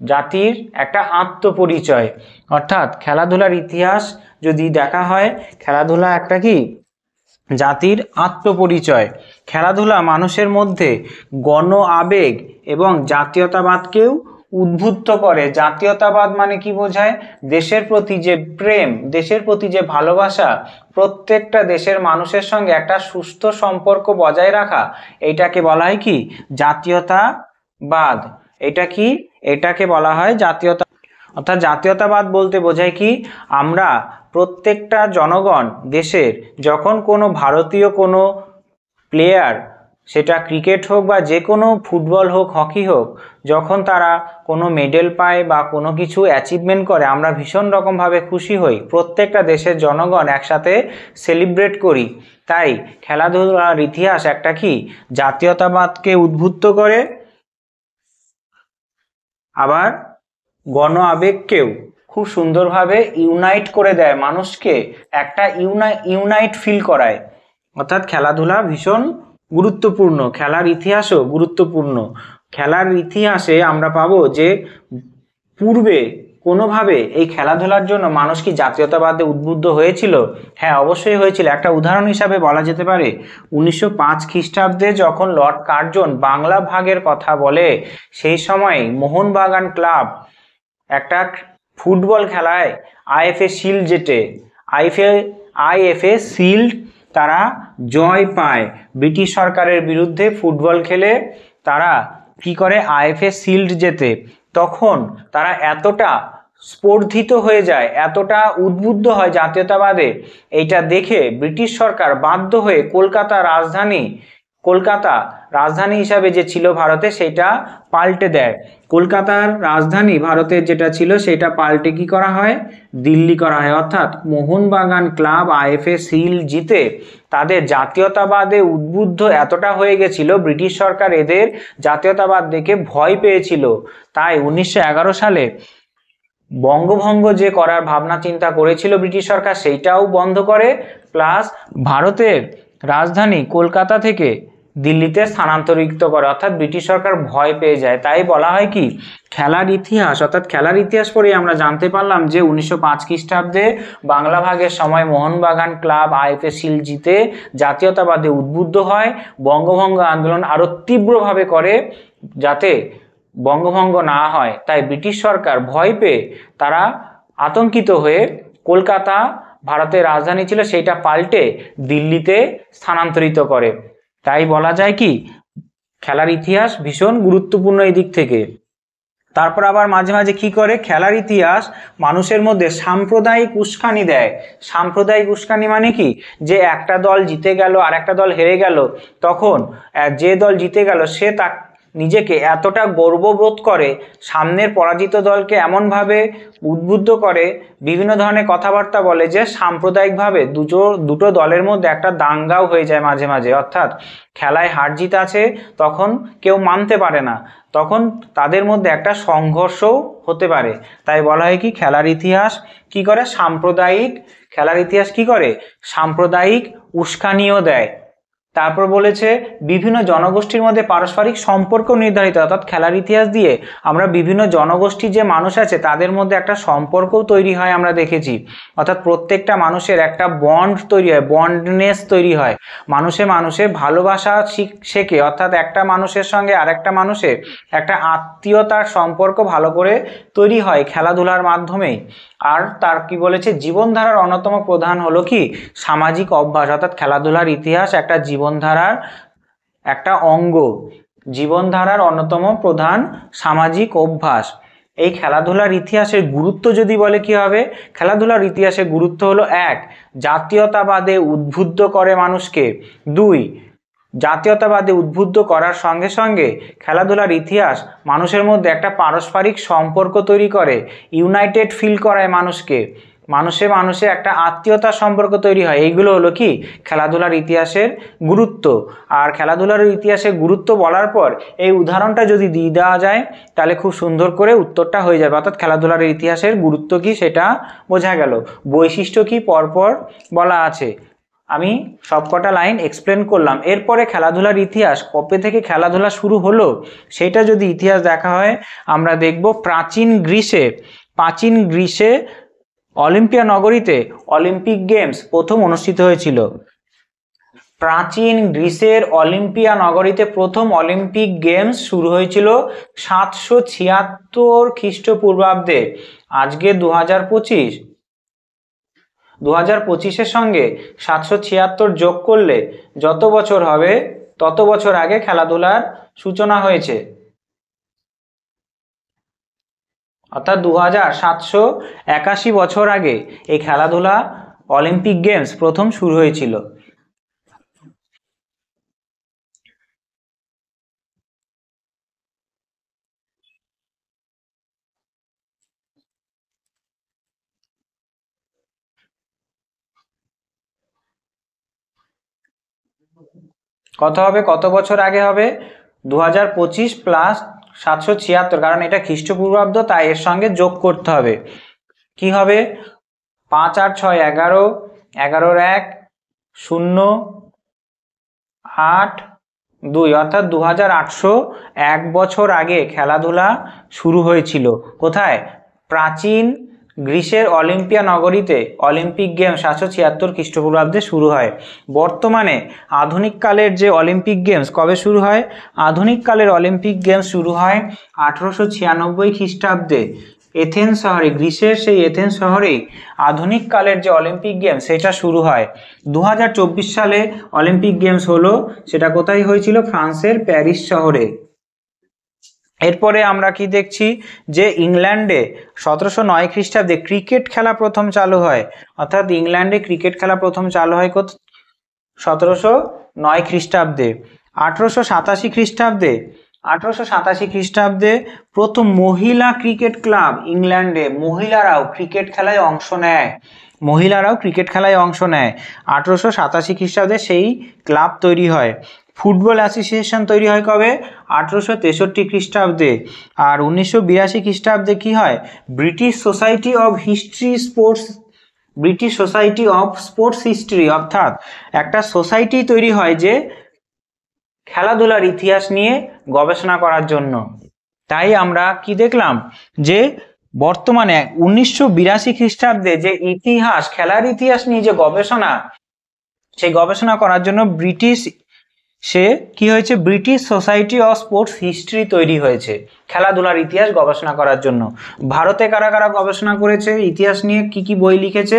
Speaker 1: জাতির একটা আত্মপরিচয়। অর্থাৎ খেলাধুলার ইতিহাস যদি দেখা হয়, খেলাধুলা একটা কি জাতির আত্মপরিচয়। খেলাধুলা মানুষের মধ্যে গণ আবেগ এবং জাতীয়তাবাদকেও উদ্বুদ্ধ করে। জাতীয়তাবাদ মানে কি বোঝায়, দেশের প্রতি যে প্রেম, দেশের প্রতি যে ভালোবাসা, প্রত্যেকটা দেশের মানুষের সঙ্গে একটা সুস্থ সম্পর্ক বজায় রাখা, এইটাকে বলা হয় কি জাতীয়তাবাদ। বাদ। এটা কি? এটাকে বলা হয় জাতীয়তা। অর্থাৎ জাতীয়তাবাদ বলতে বোঝায় কি, আমরা প্রত্যেকটা জনগণ দেশের যখন কোনো ভারতীয় কোনো প্লেয়ার, সেটা ক্রিকেট হোক বা যে কোনো ফুটবল হোক হকি হোক, যখন তারা কোনো মেডেল পায় বা কোনো কিছু অ্যাচিভমেন্ট করে আমরা ভীষণ রকমভাবে খুশি হই, প্রত্যেকটা দেশের জনগণ একসাথে সেলিব্রেট করি। তাই খেলাধুলার ইতিহাস একটা কি জাতীয়তাবাদকে উদ্বুদ্ধ করে, আবার গণ আবেগকেও খুব সুন্দরভাবে ইউনাইট করে দেয়, মানুষকে একটা ইউনাইট ফিল করায়। অর্থাৎ খেলাধুলা ভীষণ গুরুত্বপূর্ণ, খেলার ইতিহাসও গুরুত্বপূর্ণ। খেলার ইতিহাসে আমরা পাবো যে পূর্বে কোনোভাবে এই খেলাধুলার জন্য মানুষ কি জাতীয়তাবাদে উদ্বুদ্ধ হয়েছিল? হ্যাঁ, অবশ্যই হয়েছিল। একটা উদাহরণ হিসাবে বলা যেতে পারে 1905 খ্রিস্টাব্দে যখন লর্ড কার্জন বাংলা ভাগের কথা বলে, সেই সময় মোহনবাগান ক্লাব একটা ফুটবল খেলায় আইএফএ শিল্ড জেতে, আইএফএ শিল্ড তারা জয় পায় ব্রিটিশ সরকারের বিরুদ্ধে। ফুটবল খেলে তারা কি করে? আইএফএ শিল্ড জেতে। তখন তারা এতটা স্পর্ধিত হয়ে যায়, এতটা উদ্বুদ্ধ হয় জাতীয়তাবাদে, এইটা দেখে ব্রিটিশ সরকার বাধ্য হয়ে কলকাতা রাজধানী হিসাবে যে ছিল ভারতে, সেটা পাল্টে দেয়। কলকাতার রাজধানী ভারতের যেটা ছিল সেটা পাল্টে কি করা হয়? দিল্লি করা হয়। অর্থাৎ মোহনবাগান ক্লাব আইএফএ শিল্ড জিতে তাদের জাতীয়তাবাদে উদ্বুদ্ধ এতটা হয়ে গেছিল, ব্রিটিশ সরকার এদের জাতীয়তাবাদ দেখে ভয় পেয়েছিল। তাই 1911 সালে বঙ্গভঙ্গ যে করার ভাবনা চিন্তা করেছিল ব্রিটিশ সরকার, সেইটাও বন্ধ করে, প্লাস ভারতের রাজধানী কলকাতা থেকে দিল্লিতে স্থানান্তরিত করে। অর্থাৎ ব্রিটিশ সরকার ভয় পেয়ে যায়। তাই বলা হয় কি খেলার ইতিহাস, অর্থাৎ খেলার ইতিহাস পড়ে আমরা জানতে পারলাম যে 1905 খ্রিস্টাব্দে বাংলা ভাগের সময় মোহনবাগান ক্লাব আইএফএ শিল্ড জিতে জাতীয়তাবাদে উদ্বুদ্ধ হয়, বঙ্গভঙ্গ আন্দোলন আরো তীব্রভাবে করে যাতে বঙ্গভঙ্গ না হয়। তাই ব্রিটিশ সরকার ভয় পেয়ে তারা আতঙ্কিত হয়ে কলকাতা ভারতের রাজধানী ছিল সেইটা পাল্টে দিল্লিতে স্থানান্তরিত করে। তাই বলা যায় কি খেলার ইতিহাস ভীষণ গুরুত্বপূর্ণ এই দিক থেকে। তারপর আবার মাঝে মাঝে কি করে? খেলার ইতিহাস মানুষের মধ্যে সাম্প্রদায়িক উস্কানি দেয়। সাম্প্রদায়িক উস্কানি মানে কি? যে একটা দল জিতে গেল আর একটা দল হেরে গেল, তখন যে দল জিতে গেল সে নিজেকে এতটা গর্ববোধ করে, সামনের পরাজিত দলকে এমনভাবে উদ্বুদ্ধ করে, বিভিন্ন ধরনের কথাবার্তা বলে যে সাম্প্রদায়িকভাবে দুটো দলের মধ্যে একটা দাঙ্গাও হয়ে যায় মাঝে মাঝে। অর্থাৎ খেলায় হার জিত আছে, তখন কেউ মানতে পারে না, তখন তাদের মধ্যে একটা সংঘর্ষও হতে পারে। তাই বলা হয় কি খেলার ইতিহাস কি করে? খেলার ইতিহাস কি করে? সাম্প্রদায়িক উস্কানিও দেয়। তারপর বলেছে বিভিন্ন জনগোষ্ঠীর মধ্যে পারস্পরিক সম্পর্ক নির্ধারিত। অর্থাৎ খেলার ইতিহাস দিয়ে আমরা বিভিন্ন জনগোষ্ঠীর যে মানুষ আছে তাদের মধ্যে একটা সম্পর্কও তৈরি হয়, আমরা দেখেছি। অর্থাৎ প্রত্যেকটা মানুষের একটা বন্ড তৈরি হয়, বন্ডনেস তৈরি হয়, মানুষে ভালোবাসা শেখে। অর্থাৎ একটা মানুষের সঙ্গে আরেকটা মানুষের একটা আত্মীয়তার সম্পর্ক ভালো করে তৈরি হয় খেলাধুলার মাধ্যমেই। আর তার কি বলেছে? জীবনধারার অন্যতম প্রধান হলো কি সামাজিক অভ্যাস। অর্থাৎ খেলাধুলার ইতিহাস একটা জীবনধারার একটা অঙ্গ, জীবনধারার অন্যতম প্রধান সামাজিক অভ্যাস। এই খেলাধুলার ইতিহাসের গুরুত্ব যদি বলে কি হবে? খেলাধুলার ইতিহাসের গুরুত্ব হলো 1, জাতীয়তাবাদে উদ্বুদ্ধ করে মানুষকে। 2, জাতীয়তাবাদে উদ্বুদ্ধ করার সঙ্গে সঙ্গে খেলাধুলার ইতিহাস মানুষের মধ্যে একটা পারস্পরিক সম্পর্ক তৈরি করে, ইউনাইটেড ফিল করায় মানুষকে, মানুষে একটা আত্মীয়তার সম্পর্ক তৈরি হয়। এইগুলো হলো কি খেলাধুলার ইতিহাসের গুরুত্ব। আর খেলাধুলার ইতিহাসের গুরুত্ব বলার পর এই উদাহরণটা যদি দিয়ে দেওয়া যায় তাহলে খুব সুন্দর করে উত্তরটা হয়ে যাবে। অর্থাৎ খেলাধুলার ইতিহাসের গুরুত্ব কি সেটা বোঝা গেল, বৈশিষ্ট্য কি পরপর বলা আছে, আমি সবকটা লাইন এক্সপ্লেন করলাম। এরপরে খেলাধুলার ইতিহাস কবে থেকে খেলাধুলা শুরু হলো সেটা যদি ইতিহাস দেখা হয়, আমরা দেখব প্রাচীন গ্রীসে অলিম্পিয়া নগরীতে অলিম্পিক গেমস প্রথম অনুষ্ঠিত হয়েছিল। প্রাচীন গ্রিসের অলিম্পিয়া নগরীতে প্রথম অলিম্পিক গেমস শুরু হয়েছিল 776 খ্রিস্টপূর্বাব্দে। আজকে 2025-এর সঙ্গে 776 যোগ করলে যত বছর হবে তত বছর আগে খেলাধুলার সূচনা হয়েছে। অর্থাৎ 2781 বছর আগে এই খেলাধুলা অলিম্পিক গেমস প্রথম শুরু হয়েছিল। কত হবে, কত বছর আগে হবে? 2025 প্লাস 776, কারণ এটা খ্রিস্টপূর্বাব্দ, তাই এর সঙ্গে যোগ করতে হবে। কি হবে? 5 আর 6 11, 11 1 0 8 2, অর্থাৎ 2801 বছর আগে খেলাধুলা শুরু হয়েছিল। কোথায়? প্রাচীন গ্রিসের অলিম্পিয়া নগরীতে অলিম্পিক গেমস 776 খ্রিস্টপূর্বাব্দে শুরু হয়। বর্তমানে আধুনিক কালের যে অলিম্পিক গেমস কবে শুরু হয়? আধুনিক কালের অলিম্পিক গেমস শুরু হয় 1896 খ্রিস্টাব্দে এথেন্স শহরে, গ্রিসের সেই এথেন্স শহরেই আধুনিক কালের যে অলিম্পিক গেমস সেটা শুরু হয়। 2024 সালে অলিম্পিক গেমস হলো, সেটা কোথায় হয়েছিল? ফ্রান্সের প্যারিস শহরে। এরপরে আমরা কি দেখছি যে ইংল্যান্ডে 1709 খ্রিস্টাব্দে ক্রিকেট খেলা প্রথম চালু হয়। অর্থাৎ ইংল্যান্ডে ক্রিকেট খেলা প্রথম চালু হয় 1709 খ্রিস্টাব্দে। 1887 খ্রিস্টাব্দে প্রথম মহিলা ক্রিকেট ক্লাব ইংল্যান্ডে, মহিলারাও ক্রিকেট খেলায় অংশ নেয়। 1887 খ্রিস্টাব্দে সেই ক্লাব তৈরি হয়। ফুটবল অ্যাসোসিয়েশন তৈরি হয় কবে? 1863 খ্রিস্টাব্দে। আর 1982 খ্রিস্টাব্দে কি হয়? British society of sports history, অর্থাৎ একটা সোসাইটি তৈরি হয় যে খেলাধুলার ইতিহাস নিয়ে গবেষণা করার জন্য। তাই আমরা কি দেখলাম যে বর্তমানে 1982 খ্রিস্টাব্দে যে ইতিহাস, খেলার ইতিহাস নিয়ে যে গবেষণা, সেই গবেষণা করার জন্য British society of sports history তৈরি হয়েছে খেলাধুলার ইতিহাস গবেষণা করার জন্য। ভারতে কারা কারা গবেষণা করেছে ইতিহাস নিয়ে, কি কি বই লিখেছে?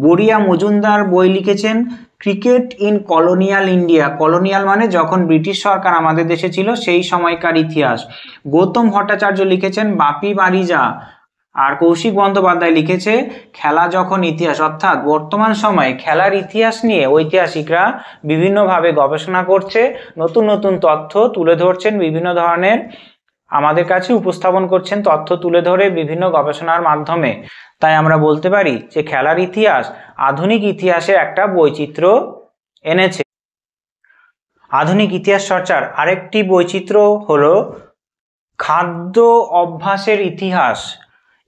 Speaker 1: বড়িয়া মজুমদার বই লিখেছেন cricket in colonial India. Colonial মানে যখন ব্রিটিশ সরকার আমাদের দেশে ছিল সেই সময়কার ইতিহাস। গৌতম ভট্টাচার্য লিখেছেন বাপি বারিজা। আর কৌশিক বন্দ্যোপাধ্যায় লিখেছে খেলা যখন ইতিহাস, অর্থাৎ বর্তমান সময়ে খেলার ইতিহাস নিয়ে ঐতিহাসিকরা বিভিন্নভাবে গবেষণা করছে, নতুন নতুন তথ্য তুলে ধরছেন, বিভিন্ন ধরনের আমাদের কাছে উপস্থাপন করছেন তথ্য তুলে ধরে বিভিন্ন গবেষণার মাধ্যমে। তাই আমরা বলতে পারি যে খেলার ইতিহাস আধুনিক ইতিহাসের একটা বৈচিত্র্য এনেছে। আধুনিক ইতিহাস চর্চার আরেকটি বৈচিত্র্য হলো খাদ্য অভ্যাসের ইতিহাস।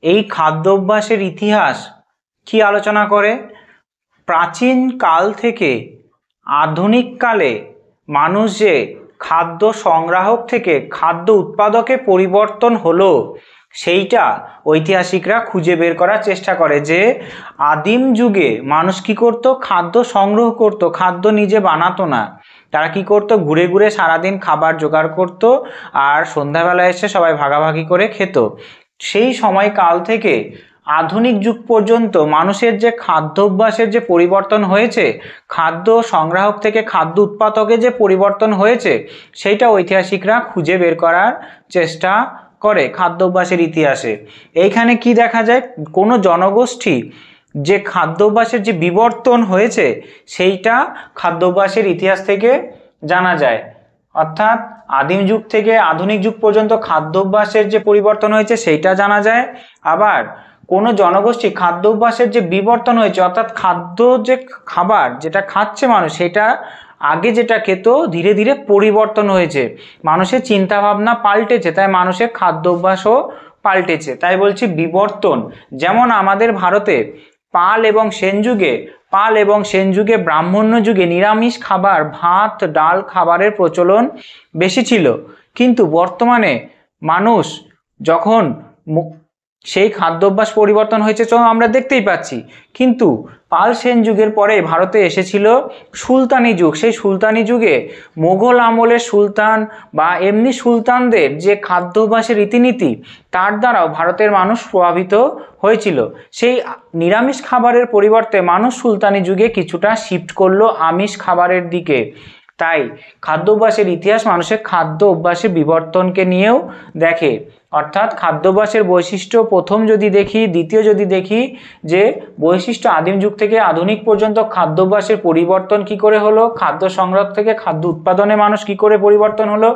Speaker 1: এই খাদ্য অভ্যাসের ইতিহাস কি আলোচনা করে? প্রাচীন কাল থেকে আধুনিক কালে মানুষ যে খাদ্য সংগ্রাহক থেকে খাদ্য উৎপাদকে পরিবর্তন হলো, সেইটা ঐতিহাসিকরা খুঁজে বের করার চেষ্টা করে যে আদিম যুগে মানুষ কি করত? খাদ্য সংগ্রহ করত, খাদ্য নিজে বানাতো না। তারা কি করত? ঘুরে ঘুরে সারাদিন খাবার জোগাড় করত আর সন্ধ্যাবেলা এসে সবাই ভাগাভাগি করে খেত। সেই সময়কাল থেকে আধুনিক যুগ পর্যন্ত মানুষের যে খাদ্যাভ্যাসের যে পরিবর্তন হয়েছে, খাদ্য সংগ্রাহক থেকে খাদ্য উৎপাদকে যে পরিবর্তন হয়েছে, সেইটা ঐতিহাসিকরা খুঁজে বের করার চেষ্টা করে খাদ্যাভ্যাসের ইতিহাসে। এইখানে কি দেখা যায়? কোনো জনগোষ্ঠী যে খাদ্যাভ্যাসের যে বিবর্তন হয়েছে সেইটা খাদ্যাভ্যাসের ইতিহাস থেকে জানা যায়। অর্থাৎ আদিম যুগ থেকে আধুনিক যুগ পর্যন্ত খাদ্যাভ্যাসের যে পরিবর্তন হয়েছে সেইটা জানা যায়। আবার কোনো জনগোষ্ঠী খাদ্যাভ্যাসের যে বিবর্তন হয়েছে, অর্থাৎ খাদ্য যে খাবার যেটা খাচ্ছে মানুষ, সেটা আগে যেটা খেত ধীরে ধীরে পরিবর্তন হয়েছে, মানুষের চিন্তা ভাবনা পাল্টেছে, তাই মানুষের খাদ্যাভ্যাসও পাল্টেছে। তাই বলছি বিবর্তন। যেমন আমাদের ভারতে পাল এবং সেন যুগে ব্রাহ্মণ্য যুগে নিরামিষ খাবার, ভাত ডাল খাবারের প্রচলন বেশি ছিল, কিন্তু বর্তমানে মানুষ যখন সেই খাদ্যাভ্যাস পরিবর্তন হয়েছে তো আমরা দেখতেই পাচ্ছি। কিন্তু পাল সেন যুগের পরে ভারতে এসেছিল সুলতানি যুগ। সেই সুলতানি যুগে মোগল আমলের সুলতান বা এমনি সুলতানদের যে খাদ্যাভ্যাসের রীতিনীতি, তার দ্বারাও ভারতের মানুষ প্রভাবিত হয়েছিল। সেই নিরামিষ খাবারের পরিবর্তে মানুষ সুলতানি যুগে কিছুটা শিফট করলো আমিষ খাবারের দিকে। তাই খাদ্য অভ্যাসের ইতিহাস মানুষের খাদ্য অভ্যাসের বিবর্তনকে নিয়েও দেখে। অর্থাৎ খাদ্যাভ্যাসের বৈশিষ্ট্য প্রথম যদি দেখি, দ্বিতীয় যদি দেখি যে বৈশিষ্ট্য আদিম যুগ থেকে আধুনিক পর্যন্ত খাদ্যাভ্যাসের পরিবর্তন কি করে হলো, খাদ্য সংগ্রহ থেকে খাদ্য উৎপাদনে মানুষ কি করে পরিবর্তন হলো।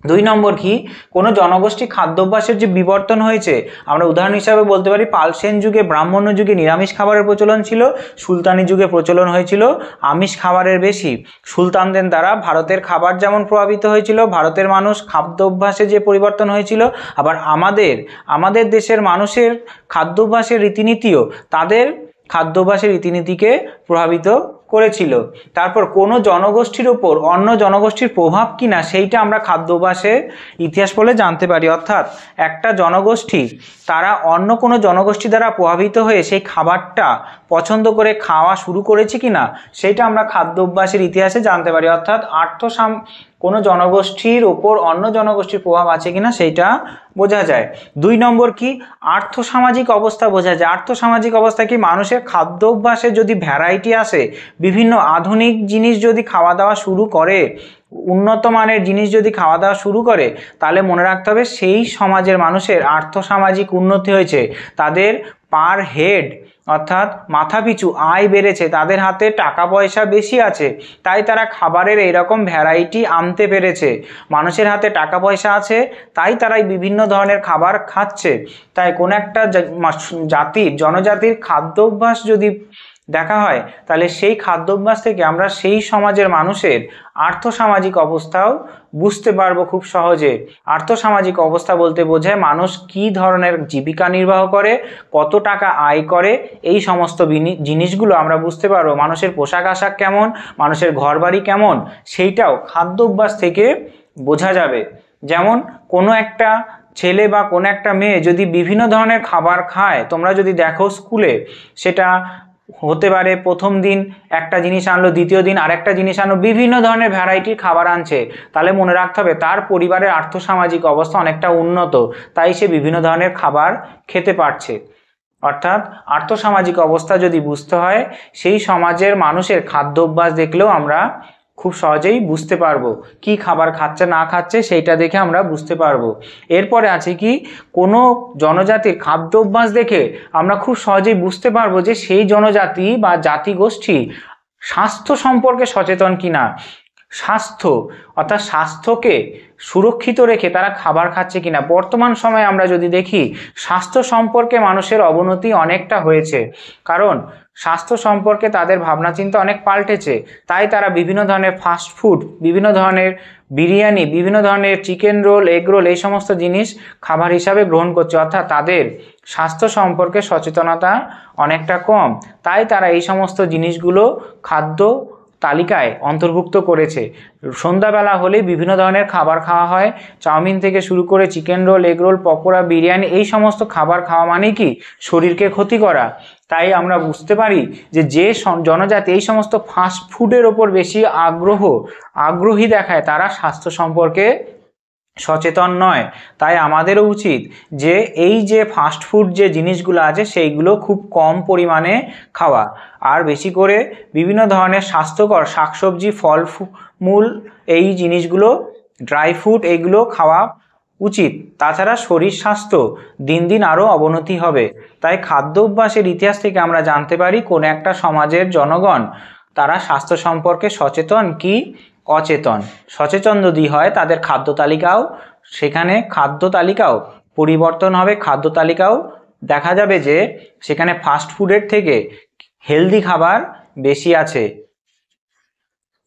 Speaker 1: 2 নম্বর কি, কোনো জনগোষ্ঠী খাদ্যাভ্যাসের যে বিবর্তন হয়েছে, আমরা উদাহরণ হিসাবে বলতে পারি পালসেন যুগে ব্রাহ্মণ্য যুগে নিরামিষ খাবারের প্রচলন ছিল, সুলতানি যুগে প্রচলন হয়েছিল আমিষ খাবারের বেশি। সুলতানদের দ্বারা ভারতের খাবার যেমন প্রভাবিত হয়েছিল, ভারতের মানুষ খাদ্যাভ্যাসে যে পরিবর্তন হয়েছিল, আবার আমাদের দেশের মানুষের খাদ্যাভ্যাসের রীতিনীতিও তাদের খাদ্যাভ্যাসের রীতিনীতিকে প্রভাবিত করেছিল। তারপর কোনো জনগোষ্ঠীর উপর অন্য জনগোষ্ঠীর প্রভাব কিনা সেইটা আমরা খাদ্যাভ্যাসের ইতিহাস বলে জানতে পারি। অর্থাৎ একটা জনগোষ্ঠী তারা অন্য কোনো জনগোষ্ঠী দ্বারা প্রভাবিত হয়ে সেই খাবারটা পছন্দ করে খাওয়া শুরু করেছে কিনা সেইটা আমরা খাদ্যাভ্যাসের ইতিহাসে জানতে পারি। অর্থাৎ কোনো জনগোষ্ঠীর ওপর অন্য জনগোষ্ঠীর প্রভাব আছে কিনা সেইটা বোঝা যায়। 2 নম্বর কি, আর্থসামাজিক অবস্থা বোঝা যায়। আর্থসামাজিক অবস্থা কি, মানুষের খাদ্যাভ্যাসে যদি ভ্যারাইটি আসে, বিভিন্ন আধুনিক জিনিস যদি খাওয়া দাওয়া শুরু করে, উন্নত মানের জিনিস যদি খাওয়া দাওয়া শুরু করে, তাহলে মনে রাখতে হবে সেই সমাজের মানুষের আর্থসামাজিক উন্নতি হয়েছে, তাদের পার হেড অর্থাৎ মাথাপিছু আয় বেড়েছে, তাদের হাতে টাকা পয়সা বেশি আছে, তাই তারা খাবারের এইরকম ভ্যারাইটি আনতে পেরেছে। মানুষের হাতে টাকা পয়সা আছে, তাই তারাই বিভিন্ন ধরনের খাবার খাচ্ছে। তাই কোনো একটা জনজাতির খাদ্যাভ্যাস যদি দেখা হয়, তাহলে সেই খাদ্যাভ্যাস থেকে আমরা সেই সমাজের মানুষের আর্থসামাজিক অবস্থাও বুঝতে পারবো খুব সহজে। আর্থসামাজিক অবস্থা বলতে বোঝায় মানুষ কি ধরনের জীবিকা নির্বাহ করে, কত টাকা আয় করে, এই সমস্ত জিনিসগুলো আমরা বুঝতে পারবো। মানুষের পোশাক আশাক কেমন, মানুষের ঘরবাড়ি কেমন, সেইটাও খাদ্যাভ্যাস থেকে বোঝা যাবে। যেমন কোনো একটা ছেলে বা কোনো একটা মেয়ে যদি বিভিন্ন ধরনের খাবার খায়, তোমরা যদি দেখো স্কুলে, সেটা হতে পারে প্রথম দিন একটা জিনিস আনলো, দ্বিতীয় দিন আরেকটা জিনিস আনলো, বিভিন্ন ধরনের ভ্যারাইটির খাবার আনছে, তাহলে মনে রাখতে হবে তার পরিবারের আর্থসামাজিক অবস্থা অনেকটা উন্নত, তাই সে বিভিন্ন ধরনের খাবার খেতে পারছে। অর্থাৎ আর্থসামাজিক অবস্থা যদি বুঝতে হয়, সেই সমাজের মানুষের খাদ্যাভ্যাস দেখলেও আমরা খুব সহজেই বুঝতে পারবো কি খাবার খাচ্ছে না খাচ্ছে, সেইটা দেখে আমরা বুঝতে পারবো। এরপরে আছে কি, কোনো জনজাতির খাদ্যাভ্যাস দেখে আমরা খুব সহজেই বুঝতে পারবো যে সেই জনজাতি বা জাতিগোষ্ঠী স্বাস্থ্য সম্পর্কে সচেতন কিনা। স্বাস্থ্য অর্থাৎ স্বাস্থ্যকে সুরক্ষিত রেখে তারা খাবার খাচ্ছে কিনা। বর্তমান সময়ে আমরা যদি দেখি, স্বাস্থ্য সম্পর্কে মানুষের অবনতি অনেকটা হয়েছে, কারণ স্বাস্থ্য সম্পর্কে তাদের ভাবনা চিন্তা অনেক পাল্টেছে। তাই তারা বিভিন্ন ধরনের ফাস্ট ফুড, বিভিন্ন ধরনের বিরিয়ানি, বিভিন্ন ধরনের চিকেন রোল, এগ রোল, এই সমস্ত জিনিস খাবার হিসাবে গ্রহণ করছে। অর্থাৎ তাদের স্বাস্থ্য সম্পর্কে সচেতনতা অনেকটা কম, তাই তারা এই সমস্ত জিনিসগুলো খাদ্য তালিকায় অন্তর্ভুক্ত করেছে। সন্ধ্যাবেলা হলেই বিভিন্ন ধরনের খাবার খাওয়া হয়, চাউমিন থেকে শুরু করে chicken roll, egg roll, pakora, biryani, এই সমস্ত খাবার খাওয়া মানে কি শরীরকে ক্ষতি করা। তাই আমরা বুঝতে পারি যে জনজাতি এই সমস্ত ফাস্ট ফুডের ওপর বেশি আগ্রহী দেখায়, তারা স্বাস্থ্য সম্পর্কে সচেতন নয়। তাই আমাদেরও উচিত যে এই যে ফাস্ট ফুড যে জিনিসগুলো আছে সেইগুলো খুব কম পরিমাণে খাওয়া, আর বেশি করে বিভিন্ন ধরনের স্বাস্থ্যকর শাকসবজি, ফল মূল, এই জিনিসগুলো, ড্রাই ফ্রুট, এইগুলো খাওয়া উচিত। তাছাড়া শরীর স্বাস্থ্য দিন দিন আরও অবনতি হবে। তাই খাদ্যাভ্যাসের ইতিহাস থেকে আমরা জানতে পারি কোন একটা সমাজের জনগণ তারা স্বাস্থ্য সম্পর্কে সচেতন কি অচেতন। সচেতন যদি হয়, তাদের খাদ্য তালিকাও পরিবর্তন হবে। খাদ্য তালিকাও দেখা যাবে যে সেখানে ফাস্ট ফুডের থেকে হেলদি খাবার বেশি আছে।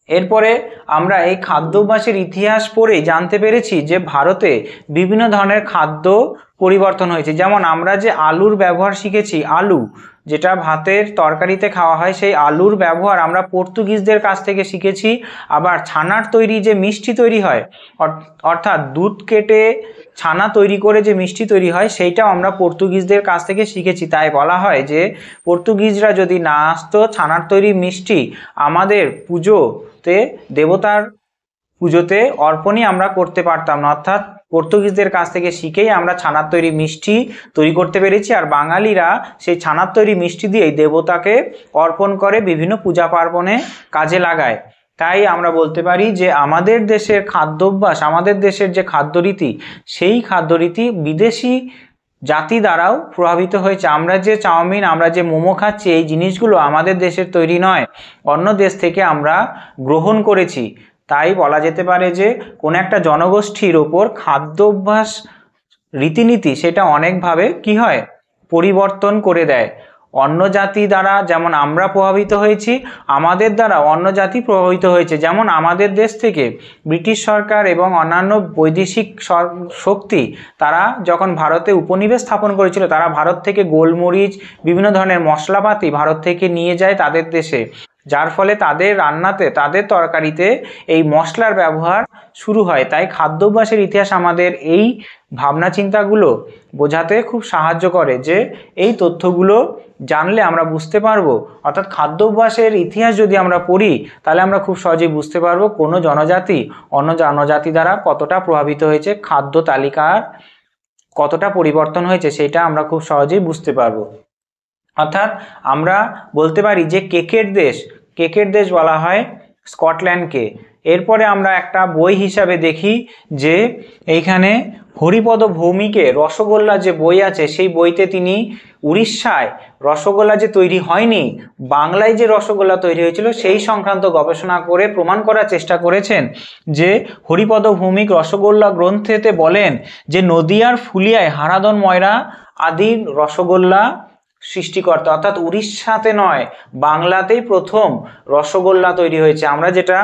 Speaker 1: এরপরে আমরা এই খাদ্যাভ্যাসের ইতিহাস পড়ে জানতে পেরেছি যে ভারতে বিভিন্ন ধরনের খাদ্য পরিবর্তন হয়েছে। যেমন আমরা যে আলুর ব্যবহার শিখেছি, আলু যেটা ভাতের তরকারিতে খাওয়া হয়, সেই আলুর ব্যবহার আমরা পর্তুগিজদের কাছ থেকে শিখেছি। আবার ছানার তৈরি যে মিষ্টি তৈরি হয়, অর্থাৎ দুধ কেটে ছানা তৈরি করে যে মিষ্টি তৈরি হয়, সেইটাও আমরা পর্তুগিজদের কাছ থেকে শিখেছি। তাই বলা হয় যে পর্তুগিজরা যদি না আসতো, ছানার তৈরি মিষ্টি আমাদের দেবতার পুজোতে অর্পণই আমরা করতে পারতাম না। অর্থাৎ পর্তুগিজদের কাছ থেকে শিখেই আমরা ছানার তৈরি মিষ্টি তৈরি করতে পেরেছি। আর বাঙালিরা সেই ছানার তৈরি মিষ্টি দিয়েই দেবতাকে অর্পণ করে, বিভিন্ন পূজা পার্বণে কাজে লাগায়। তাই আমরা বলতে পারি যে আমাদের দেশের খাদ্যাভ্যাস, আমাদের দেশের যে খাদ্যরীতি, সেই খাদ্যরীতি বিদেশি জাতি দ্বারাও প্রভাবিত হয়েছে। আমরা যে চাউমিন, আমরা যে মোমো খাচ্ছি, এই জিনিসগুলো আমাদের দেশের তৈরি নয়, অন্য দেশ থেকে আমরা গ্রহণ করেছি। তাই বলা যেতে পারে যে কোনো একটা জনগোষ্ঠীর ওপর খাদ্যাভ্যাস, রীতিনীতি সেটা অনেকভাবে কি হয়, পরিবর্তন করে দেয়। অন্য জাতি দ্বারা যেমন আমরা প্রভাবিত হয়েছি, আমাদের দ্বারা অন্য জাতি প্রভাবিত হয়েছে। যেমন আমাদের দেশ থেকে ব্রিটিশ সরকার এবং অন্যান্য বৈদেশিক শক্তি তারা যখন ভারতে উপনিবেশ স্থাপন করেছিল, তারা ভারত থেকে গোলমরিচ, বিভিন্ন ধরনের মশলাপাতি ভারত থেকে নিয়ে যায় তাদের দেশে, যার ফলে তাদের রান্নাতে, তাদের তরকারিতে এই মশলার ব্যবহার শুরু হয়। তাই খাদ্যাভ্যাসের ইতিহাস আমাদের এই ভাবনা চিন্তাগুলো বোঝাতে খুব সাহায্য করে, যে এই তথ্যগুলো জানলে আমরা বুঝতে পারবো, অর্থাৎ খাদ্যাভ্যাসের ইতিহাস যদি আমরা পড়ি তাহলে আমরা খুব সহজেই বুঝতে পারবো কোনো জনজাতি অন্য জনজাতি দ্বারা কতটা প্রভাবিত হয়েছে, খাদ্য তালিকার কতটা পরিবর্তন হয়েছে, সেটা আমরা খুব সহজেই বুঝতে পারবো। অর্থাৎ আমরা বলতে পারি যে কেকের দেশ বলা হয় স্কটল্যান্ডকে। এরপরে আমরা একটা বই হিসাবে দেখি যে এইখানে হরিপদ ভৌমিকের রসগোল্লা যে বই আছে, সেই বইতে তিনি উড়িষ্যায় রসগোল্লা যে তৈরি হয়নি, বাংলায় যে রসগোল্লা তৈরি হয়েছিল সেই সংক্রান্ত গবেষণা করে প্রমাণ করার চেষ্টা করেছেন। যে হরিপদ ভৌমিক রসগোল্লা গ্রন্থেতে বলেন যে নদিয়ার ফুলিয়ায় হারাধন ময়রা আদির রসগোল্লা সৃষ্টিকর্তা, অর্থাৎ উড়িষ্যাতে নয়, বাংলাতেই প্রথম রসগোল্লা তৈরি হয়েছে। আমরা যেটা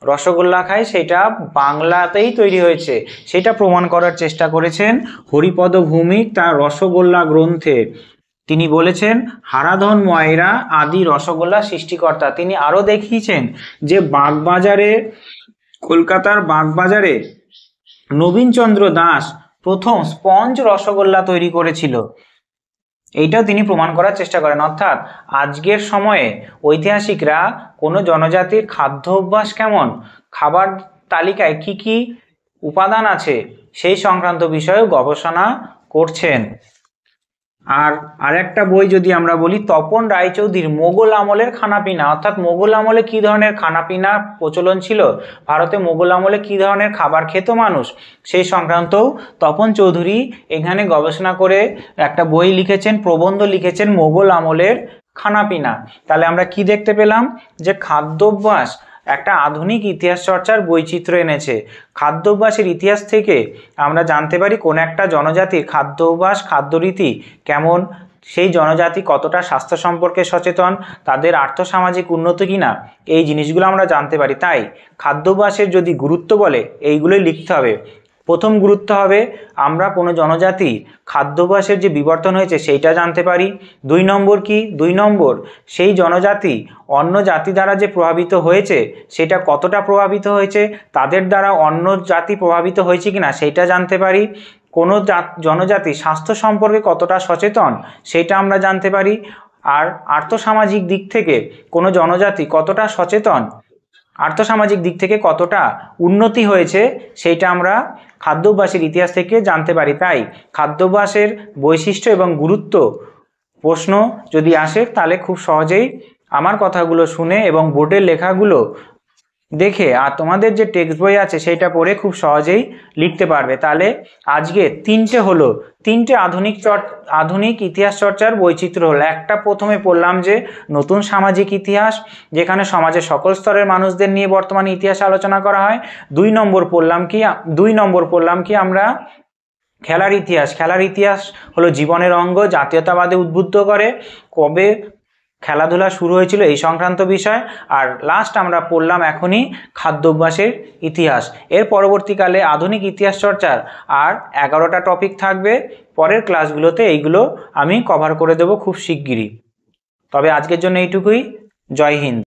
Speaker 1: রসগোল্লা খাই সেটা বাংলাতেই তৈরি হয়েছে, সেটা প্রমাণ করার চেষ্টা করেছেন হরিপদ ভৌমিক তার রসগোল্লা গ্রন্থে। তিনি বলেছেন হারাধন ময়রা আদি রসগোল্লা সৃষ্টিকর্তা। তিনি আরও দেখিয়েছেন যে বাগবাজারে, কলকাতার বাগবাজারে নবীনচন্দ্র দাস প্রথম স্পঞ্জ রসগোল্লা তৈরি করেছিল, এইটাও তিনি প্রমাণ করার চেষ্টা করেন। অর্থাৎ আজকের সময়ে ঐতিহাসিকরা কোনো জনজাতির খাদ্য অভ্যাস কেমন, খাবার তালিকায় কি কি উপাদান আছে, সেই সংক্রান্ত বিষয়েও গবেষণা করছেন। আর আরেকটা বই যদি আমরা বলি, তপন রায়চৌধুরীর মোগল আমলের খানাপিনা, অর্থাৎ মোগল আমলে কি ধরনের খানাপিনা প্রচলন ছিল, ভারতে মোগল আমলে কি ধরনের খাবার খেত মানুষ, সেই সংক্রান্তও তপন চৌধুরী এখানে গবেষণা করে একটা বই লিখেছেন, প্রবন্ধ লিখেছেন, মোগল আমলের খানাপিনা। তাহলে আমরা কি দেখতে পেলাম, যে খাদ্যাভ্যাস একটা আধুনিক ইতিহাস চর্চার বৈচিত্র্য এনেছে। খাদ্যাভ্যাসের ইতিহাস থেকে আমরা জানতে পারি কোন একটা জনজাতির খাদ্যাভ্যাস, খাদ্যরীতি কেমন, সেই জনজাতি কতটা স্বাস্থ্য সম্পর্কে সচেতন, তাদের আর্থসামাজিক উন্নতি কিনা, এই জিনিসগুলো আমরা জানতে পারি। তাই খাদ্যাভ্যাসের যদি গুরুত্ব বলে এইগুলোই লিখতে হবে। প্রথম গুরুত্ব হবে আমরা কোনো জনজাতি খাদ্যাভ্যাসের যে বিবর্তন হয়েছে সেইটা জানতে পারি। 2 নম্বর কি, 2 নম্বর সেই জনজাতি অন্য জাতি দ্বারা যে প্রভাবিত হয়েছে সেটা কতটা প্রভাবিত হয়েছে, তাদের দ্বারা অন্য জাতি প্রভাবিত হয়েছে কিনা সেইটা জানতে পারি। কোনো জনজাতি স্বাস্থ্য সম্পর্কে কতটা সচেতন সেটা আমরা জানতে পারি। আর আর্থসামাজিক দিক থেকে কোনো জনজাতি কতটা সচেতন, আর্থসামাজিক দিক থেকে কতটা উন্নতি হয়েছে, সেইটা আমরা খাদ্যাভ্যাসের ইতিহাস থেকে জানতে পারি। তাই খাদ্যাভ্যাসের বৈশিষ্ট্য এবং গুরুত্ব প্রশ্ন যদি আসে তাহলে খুব সহজেই আমার কথাগুলো শুনে এবং বোর্ডের লেখাগুলো দেখে আর তোমাদের যে টেক্সট বই আছে সেটা পড়ে খুব সহজেই লিখতে পারবে। তাহলে আজকে তিনটে আধুনিক ইতিহাস চর্চার বৈচিত্র্য হলো। একটা প্রথমে পড়লাম যে নতুন সামাজিক ইতিহাস, যেখানে সমাজের সকল স্তরের মানুষদের নিয়ে বর্তমানে ইতিহাস আলোচনা করা হয়। 2 নম্বর পড়লাম কি আমরা খেলার ইতিহাস হলো জীবনের অঙ্গ, জাতীয়তাবাদে উদ্বুদ্ধ করে, কবে খেলাধুলা শুরু হয়েছিল এই সংক্রান্ত বিষয়। আর লাস্ট আমরা পড়লাম এখনই খাদ্যাভ্যাসের ইতিহাস। এর পরবর্তীকালে আধুনিক ইতিহাস চর্চার আর 11টা টপিক থাকবে, পরের ক্লাসগুলোতে এইগুলো আমি কভার করে দেব খুব শিগগিরই। তবে আজকের জন্য এইটুকুই। জয় হিন্দ।